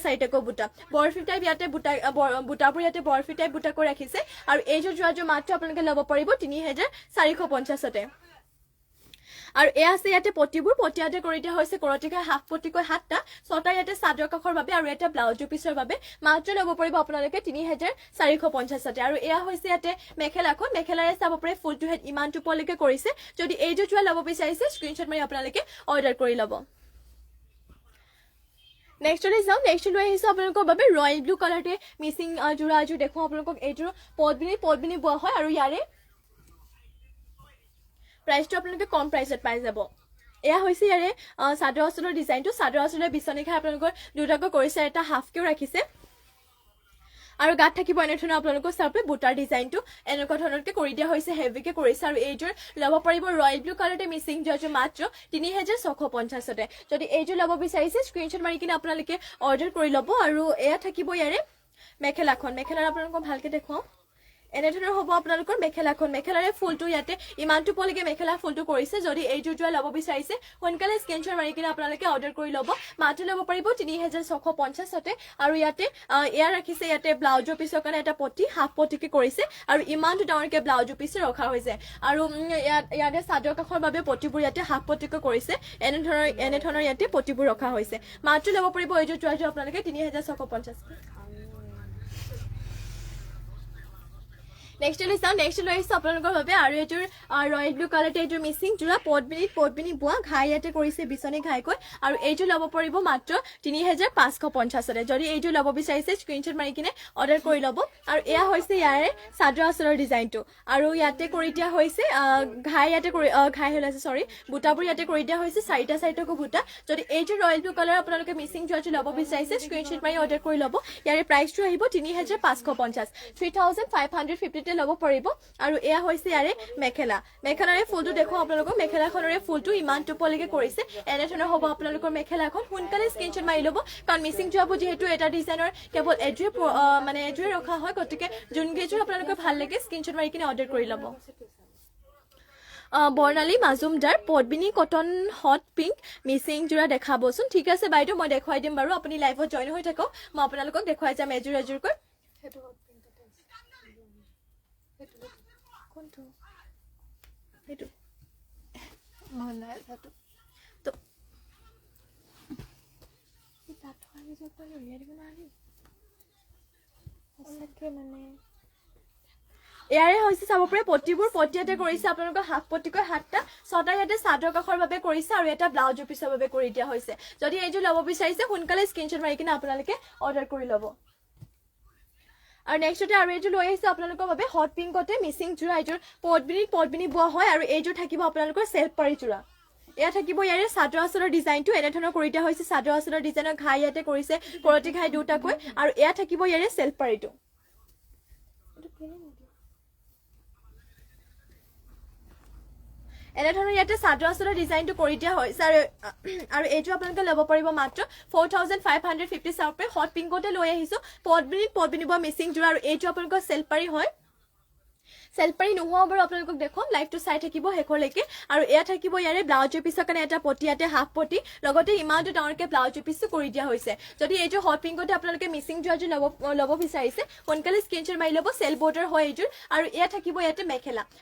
চাৰিটাকৈ বুটা বৰফি টাইপ ইয়াতে বুটাবোৰ ইয়াতে বৰফি টাইপ বুটা কৰি ৰাখিছে আৰু এইযোৰ যোৰাযোৰ মাত্ৰ আপোনালোকে ল'ব পাৰিব 3450 আৰু এয়া আছে ইয়াতে পটিয়াতে কৰি দিয়া হৈছে কৰতিকা হাফ পটিকৈ 7টা 6টা ইয়াতে চাদৰ কাষৰ বাবে আৰু এটা ব্লাউজৰ পিছৰ বাবে মাত্ৰ ল'ব পাৰিব আপোনালোকে 3450 আৰু এয়া হৈছে ইয়াতে মেখেলাৰে চাব পাৰে ফুলটো হেড ইমানটো পলৈকে কৰিছে যদি এইযোৰ যোৱা ল'ব বিচাৰিছে স্ক্ৰীনশ্বট মাৰি আপোনালোকে অৰ্ডাৰ কৰি ল'ব নেক্সট লৈ আহিছো আপোনালোকৰ বাবে ৰয়েল ব্লু কালাৰতে মিচিং যোৰাযোৰ দেখুৱাও আপোনালোকক এইযোৰ পদবিনি বোৱা হয় আৰু ইয়াৰে প্ৰাইচটো আপোনালোকে কম প্ৰাইচত পাই যাব এয়া হৈছে ইয়াৰে চাদৰ ডিজাইনটো চাদৰ বিচনী খাই আপোনালোকৰ দুটাকৈ কৰিছে এটা হাফকেও ৰাখিছে আৰু গাত থাকিব এনেধৰণৰ আপোনালোকৰ চাপে বুটাৰ ডিজাইনটো এনেকুৱা ধৰণৰকে কৰি দিয়া হৈছে হেভিকে কৰিছে আৰু এইযোৰ ল'ব পাৰিব ৰয়েল ব্লু কালাৰতে মিচিং যোৰাযোৰ মাত্ৰ 3650 যদি এইযোৰ ল'ব বিচাৰিছে স্ক্ৰীনশ্বট মাৰি কিনে আপোনালোকে অৰ্ডাৰ কৰি ল'ব আৰু এয়া থাকিব ইয়াৰে মেখেলাৰ আপোনালোকক ভালকে দেখুৱাও এনেধৰণৰ হ'ব আপোনালোকৰ মেখেলাৰে ফুলটো ইয়াতে ইমানটো পলৈকে মেখেলা ফুলটো কৰিছে যদি এইযোৰ যোৱা ল'ব বিচাৰিছে সোনকালে স্ক্ৰীনশ্বট মাৰি কিনে আপোনালোকে অৰ্ডাৰ কৰি ল'ব মাত্ৰ ল'ব পাৰিব 3650 আৰু ইয়াতে এয়া ৰাখিছে ইয়াতে ব্লাউজৰ পিছৰ কাৰণে এটা হাফ পটিকে কৰিছে আৰু ইমানটো ডাঙৰকে ব্লাউজৰ পিছে ৰখা হৈছে আৰু ইয়াতে চাদৰ কাষৰ বাবে পটিবোৰ ইয়াতে হাফ পটিকে কৰিছে এনেধৰণৰ ইয়াতে পটিবোৰ ৰখা হৈছে মাত্ৰ ল'ব পাৰিব এইযোৰ যোৱা আপোনালোকে 3650 নেক্সট লৈ আহিছো আপোনালোকৰ বাবে আৰু এইযোৰ ৰয়েল ব্লু কালাৰতে এইযোৰ মিচিং যোৰা পদবিনি বোৱা ঘাই ইয়াতে কৰিছে বিচনী ঘাইকৈ আৰু এইযোৰ ল'ব পাৰিব মাত্ৰ 3550 যদি এইযোৰ ল'ব বিচাৰিছে স্ক্ৰীনশ্বট মাৰি কিনে অৰ্ডাৰ কৰি ল'ব আৰু এয়া হৈছে ইয়াৰে চাদৰ ডিজাইনটো আৰু ইয়াতে কৰি দিয়া হৈছে বুটাবোৰ ইয়াতে কৰি দিয়া হৈছে চাৰিটাকৈ বুটা যদি এইযোৰ ৰয়েল ব্লু কালাৰ আপোনালোকে মিচিং যোৰাযোৰ ল'ব বিচাৰিছে স্ক্ৰীনশ্বট মাৰি অৰ্ডাৰ কৰি ল'ব ইয়াৰে প্ৰাইচটো আহিব 3550 ল'ব পাৰিব আৰু এয়া হৈছে ইয়াৰে মেখেলাৰে ফুলটো দেখুৱাও আপোনালোকক মেখেলাখনৰে ফুলটো ইমানটো পলৈকে কৰিছে এনেধৰণৰ হ'ব আপোনালোকৰ মেখেলাখন সোনকালে স্ক্ৰীনশ্বট মাৰি ল'ব কাৰণ মিচিং যোৱাবোৰ যিহেতু এটা ডিজাইনৰ কেৱল এযোৰে ৰখা হয় গতিকে যোনকেইযোৰ আপোনালোকৰ ভাল লাগে স্ক্ৰীনশ্বট মাৰি কিনে অৰ্ডাৰ কৰি ল'ব বৰ্ণালী মাজুমদাৰ পদবিনি কটন হট পিংক মিচিং যোৰা দেখাবচোন ঠিক আছে বাইদেউ মই দেখুৱাই দিম বাৰু আপুনি লাইভত জইন হৈ থাকক মই আপোনালোকক দেখুৱাই যাম এযোৰকৈ ইয়াৰে হৈছে চাব পাৰে পটিবোৰ পটিয়াতে কৰিছে আপোনালোকৰ হাফ পটিকৈ 7টা 6টা ইয়াতে চাদৰ কাষৰ বাবে কৰিছে আৰু এটা ব্লাউজৰ পিছৰ বাবে কৰি দিয়া হৈছে যদি এইযোৰ ল'ব বিচাৰিছে সোনকালে স্ক্ৰীনশ্বট মাৰি কিনে আপোনালোকে অৰ্ডাৰ কৰি ল'ব আৰু নেক্সটতে আৰু এইযোৰ লৈ আহিছে আপোনালোকৰ বাবে হট পিংকতে মিচিং যোৰা এইযোৰ পদবিনি বোৱা হয় আৰু এইযোৰ থাকিব আপোনালোকৰ চেল্ফ পাৰি যোৰা এয়া থাকিব ইয়াৰে চাদৰ ডিজাইনটো এনেধৰণৰ কৰি দিয়া হৈছে চাদৰ ডিজাইনৰ ঘাই ইয়াতে কৰিছে কৰতি ঘাই দুটাকৈ আৰু এয়া থাকিব ইয়াৰে চেল্ফ পাৰিটো এনেধৰণৰ ইয়াতে চাদৰ ডিজাইনটো কৰি দিয়া হৈছে আৰু এইটো আপোনালোকে ল'ব পাৰিব মাত্ৰ 4550 চাউপে হট পিংকতে লৈ আহিছো পদবিনি বোৱা মিচিং যোৰা আৰু এইটো আপোনালোকৰ চেল্ফ পাৰি হয় চেলপাৰি নোহোৱা বাৰু আপোনালোকক দেখুৱাম লাইভটো চাই থাকিব শেষলৈকে আৰু এয়া থাকিব ইয়াৰে ব্লাউজৰ পিছৰ কাৰণে এটা পটিয়াতে হাফ পটি লগতে ইমানটো ডাঙৰকে ব্লাউজৰ পিছটো কৰি দিয়া হৈছে যদি এইযোৰ হট পিংকতে আপোনালোকে মিচিং যোৰাযোৰ ল'ব বিচাৰিছে সোনকালে স্ক্ৰীনশ্বট মাৰি ল'ব চেল বৰ্ডাৰ হয় এইযোৰ আৰু এয়া থাকিব ইয়াতে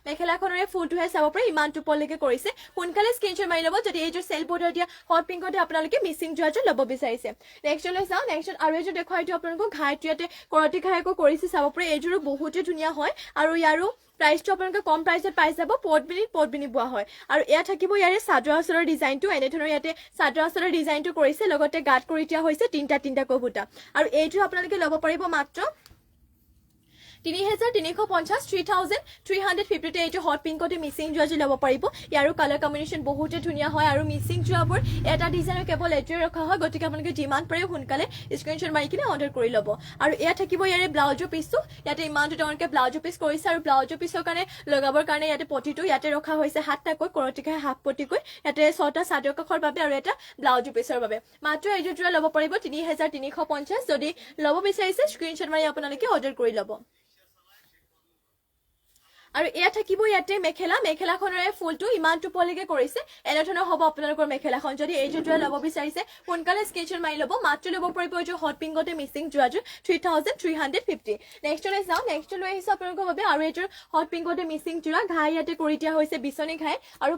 মেখেলাখনৰে ফুলটোহে চাব পাৰে ইমানটো পলৈকে কৰিছে সোনকালে স্ক্ৰীনশ্বট মাৰি ল'ব যদি এইযোৰ চেল বৰ্ডাৰ দিয়া হট পিংকতে আপোনালোকে মিচিং যোৰাযোৰ ল'ব বিচাৰিছে নেক্সটলৈ চাওঁ নেক্সট আৰু এইযোৰ দেখুৱাই দিওঁ আপোনালোকক ঘাইটো ইয়াতে কৰতি ঘাইকো কৰিছে চাব পাৰে এইযোৰো বহুতে ধুনীয়া হয় আৰু ইয়াৰো প্ৰাইচটো আপোনালোকে কম প্ৰাইচত পাই যাব পদ্মিনী বোৱা হয় আৰু এয়া থাকিব ইয়াৰে চাদৰ আঁচলৰ ডিজাইনটো এনেধৰণৰ ইয়াতে চাদৰ আঁচলৰ ডিজাইনটো কৰিছে লগতে গাঁত কৰি দিয়া হৈছে তিনিটাকৈ বুটা আৰু এইটো আপোনালোকে ল'ব পাৰিব মাত্ৰ 3,350 3,350 এইটো হট পিংকতে মিচিং যোৱাযোৰ ল'ব পাৰিব ইয়াৰো কালাৰ কম্বিনেশ্যন বহুতে ধুনীয়া হয় আৰু মিচিং যোৱাবোৰ এটা ডিজাইনৰ কেৱল এইটোৱে ৰখা হয় গতিকে আপোনালোকে যিমান পাৰে সোনকালে স্ক্ৰীনশ্বট মাৰি কিনে অৰ্ডাৰ কৰি ল'ব আৰু এয়া থাকিব ইয়াৰে ব্লাউজৰ পিচটো ইয়াতে ইমানটো ডাঙৰকৈ ব্লাউজৰ পিচ কৰিছে আৰু ব্লাউজৰ পিচৰ কাৰণে লগাবৰ কাৰণে ইয়াতে পটিটো ইয়াতে ৰখা হৈছে 7টাকৈ কৰতিকৈ হাফ পটিকৈ ইয়াতে 6টা চাদৰ কাষৰ বাবে আৰু এটা ব্লাউজৰ পিচৰ বাবে মাত্ৰ এইযোৰ যোৰা ল'ব পাৰিব 3,350 যদি ল'ব বিচাৰিছে স্ক্ৰীনশ্বট মাৰি আপোনালোকে অৰ্ডাৰ কৰি ল'ব আৰু এয়া থাকিব ইয়াতে মেখেলাখনৰে ফুলটো ইমানটো পলিকে কৰিছে এনেধৰণৰ হ'ব আপোনালোকৰ মেখেলাখন যদি এইযোৰ যোৰা ল'ব বিচাৰিছে সোনকালে স্ক্ৰীনশ্বট মাৰি ল'ব মাত্ৰ ল'ব পাৰিব এইযোৰ হট পিংকতে মিচিং যোৰাযোৰ 3,350 নেক্সটলৈ যাওঁ নেক্সট লৈ আহিছোঁ আপোনালোকৰ বাবে আৰু এইযোৰ হট পিংকতে মিচিং যোৰা ঘাই ইয়াতে কৰি দিয়া হৈছে বিচনী ঘাই আৰু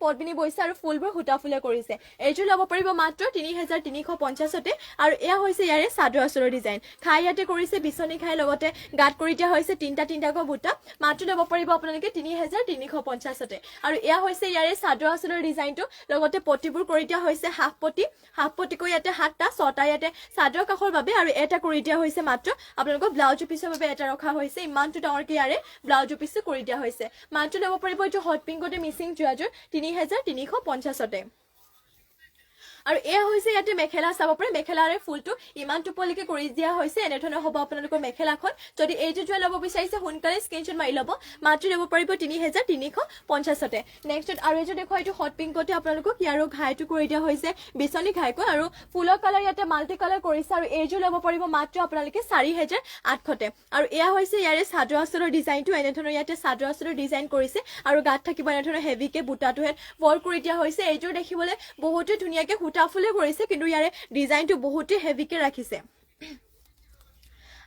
পদ্মিনী বৈছে আৰু ফুলবোৰ সূতা ফুলে কৰিছে এইযোৰ ল'ব পাৰিব মাত্ৰ 3,350তে আৰু এয়া হৈছে ইয়াৰে চাদৰ আঁচলৰ ডিজাইন ঘাই ইয়াতে কৰিছে বিচনী ঘাই লগতে গাঁত কৰি দিয়া হৈছে তিনিটাকৈ বুটা মাত্ৰ ল'ব পাৰিব আপোনালোকে 3,350তে আৰু এয়া হৈছে ইয়াৰে চাদৰ আঁচলৰ ডিজাইনটো লগতে পটিবোৰ কৰি দিয়া হৈছে হাফ পটিকৈ ইয়াতে 7টা 6টা ইয়াতে চাদৰ কাষৰ বাবে আৰু এটা কৰি দিয়া হৈছে মাত্ৰ আপোনালোকৰ ব্লাউজৰ পিছৰ বাবে এটা ৰখা হৈছে ইমানটো ডাঙৰকৈ ইয়াৰে ব্লাউজৰ পিছটো কৰি দিয়া হৈছে মাত্ৰ ল'ব পাৰিব এইটো হট পিংকতে মিচিং যোৰাযোৰ 3,350তে আৰু এয়া হৈছে ইয়াতে মেখেলা চাব পাৰে মেখেলাৰে ফুলটো ইমান টোপলিকে কৰি দিয়া হৈছে এনেধৰণৰ হ'ব আপোনালোকৰ মেখেলাখন যদি এইযোৰ যোৰা ল'ব বিচাৰিছে সোনকালে স্ক্ৰীনশ্বট মাৰি ল'ব মাত্ৰ ল'ব পাৰিব 3,350তে নেক্সট আৰু এইযোৰ দেখুৱা এইটো হট পিংকতে আপোনালোকক ইয়াৰো ঘাইটো কৰি দিয়া হৈছে বিচনী ঘাইকৈ আৰু ফুলৰ কালাৰ ইয়াতে মাল্টি কালাৰ কৰিছে আৰু এইযোৰ ল'ব পাৰিব মাত্ৰ আপোনালোকে 4,800তে আৰু এয়া হৈছে ইয়াৰে চাদৰ আঁচলৰ ডিজাইনটো এনেধৰণৰ ইয়াতে চাদৰ আঁচলৰ ডিজাইন কৰিছে আৰু গাত থাকিব এনেধৰণৰ হেভিকে বুটাটোহে ৱৰ্ক কৰি দিয়া হৈছে এইযোৰ দেখিবলৈ বহুতে ধুনীয়াকে সূতা ফুলে কৰিছে কিন্তু ইয়াৰে ডিজাইনটো বহুতে হেভিকে ৰাখিছে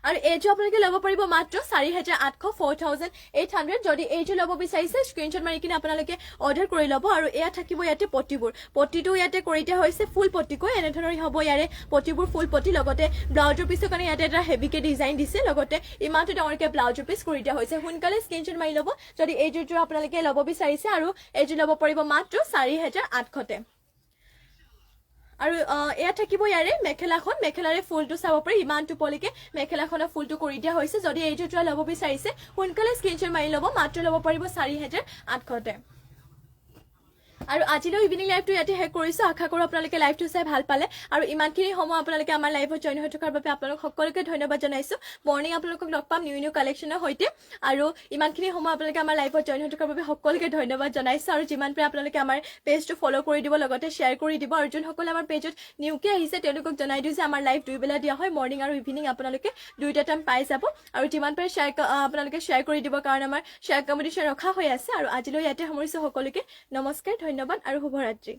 আৰু এইযোৰ আপোনালোকে ল'ব পাৰিব মাত্ৰ 4,800 4,800 যদি এইযোৰ ল'ব বিচাৰিছে স্ক্ৰীনশ্বট মাৰি কিনে আপোনালোকে অৰ্ডাৰ কৰি ল'ব আৰু এয়া থাকিব ইয়াতে পটিটো ইয়াতে কৰি দিয়া হৈছে ফুল পটিকৈ এনেধৰণৰ হ'ব ইয়াৰে পটিবোৰ ফুল পটি লগতে ব্লাউজৰ পিছৰ কাৰণে ইয়াতে এটা হেভিকে ডিজাইন দিছে লগতে ইমানটো ডাঙৰকৈ ব্লাউজৰ পিচ কৰি দিয়া হৈছে সোনকালে স্ক্ৰীনশ্বট মাৰি ল'ব যদি এইযোৰ আপোনালোকে ল'ব বিচাৰিছে আৰু এইযোৰ ল'ব পাৰিব মাত্ৰ 4,800তে আৰু এয়া থাকিব ইয়াৰে মেখেলাৰে ফুলটো চাব পাৰি ইমান টোপলিকে মেখেলাখনৰ ফুলটো কৰি দিয়া হৈছে যদি এইযোৰ যোৰা ল'ব বিচাৰিছে সোনকালে স্ক্ৰীনশ্বট মাৰি ল'ব মাত্ৰ ল'ব পাৰিব 4,800তে আৰু আজিলৈ ইভিনিং লাইভটো ইয়াতে শেষ কৰিছোঁ আশা কৰোঁ আপোনালোকে লাইভটো চাই ভাল পালে আৰু ইমানখিনি সময় আপোনালোকে আমাৰ লাইভত জইন হৈ থকাৰ বাবে আপোনালোক সকলোকে ধন্যবাদ জনাইছোঁ মৰ্ণিং আপোনালোকক লগ পাম নিউ কালেকশ্যনৰ সৈতে আৰু ইমানখিনি সময় আপোনালোকে আমাৰ লাইভত জইন হৈ থকাৰ বাবে সকলোকে ধন্যবাদ জনাইছোঁ আৰু যিমান পাৰে আপোনালোকে আমাৰ পেজটো ফ'ল' কৰি দিব লগতে শ্বেয়াৰ কৰি দিব আৰু যোনসকলে আমাৰ পেজত নিউকৈ আহিছে তেওঁলোকক জনাই দিওঁ যে আমাৰ লাইভ 2 বেলা দিয়া হয় মৰ্ণিং আৰু ইভিনিং আপোনালোকে 2টা টাইম পাই যাব আৰু যিমান পাৰে আপোনালোকে শ্বেয়াৰ কৰি দিব কাৰণ আমাৰ শ্বেয়াৰ কম্পিটিশ্যন ৰখা হৈ আছে আৰু আজিলৈ ইয়াতে সামৰিছোঁ সকলোকে নমস্কাৰ ধন্যবাদ আৰু শুভৰাত্ৰি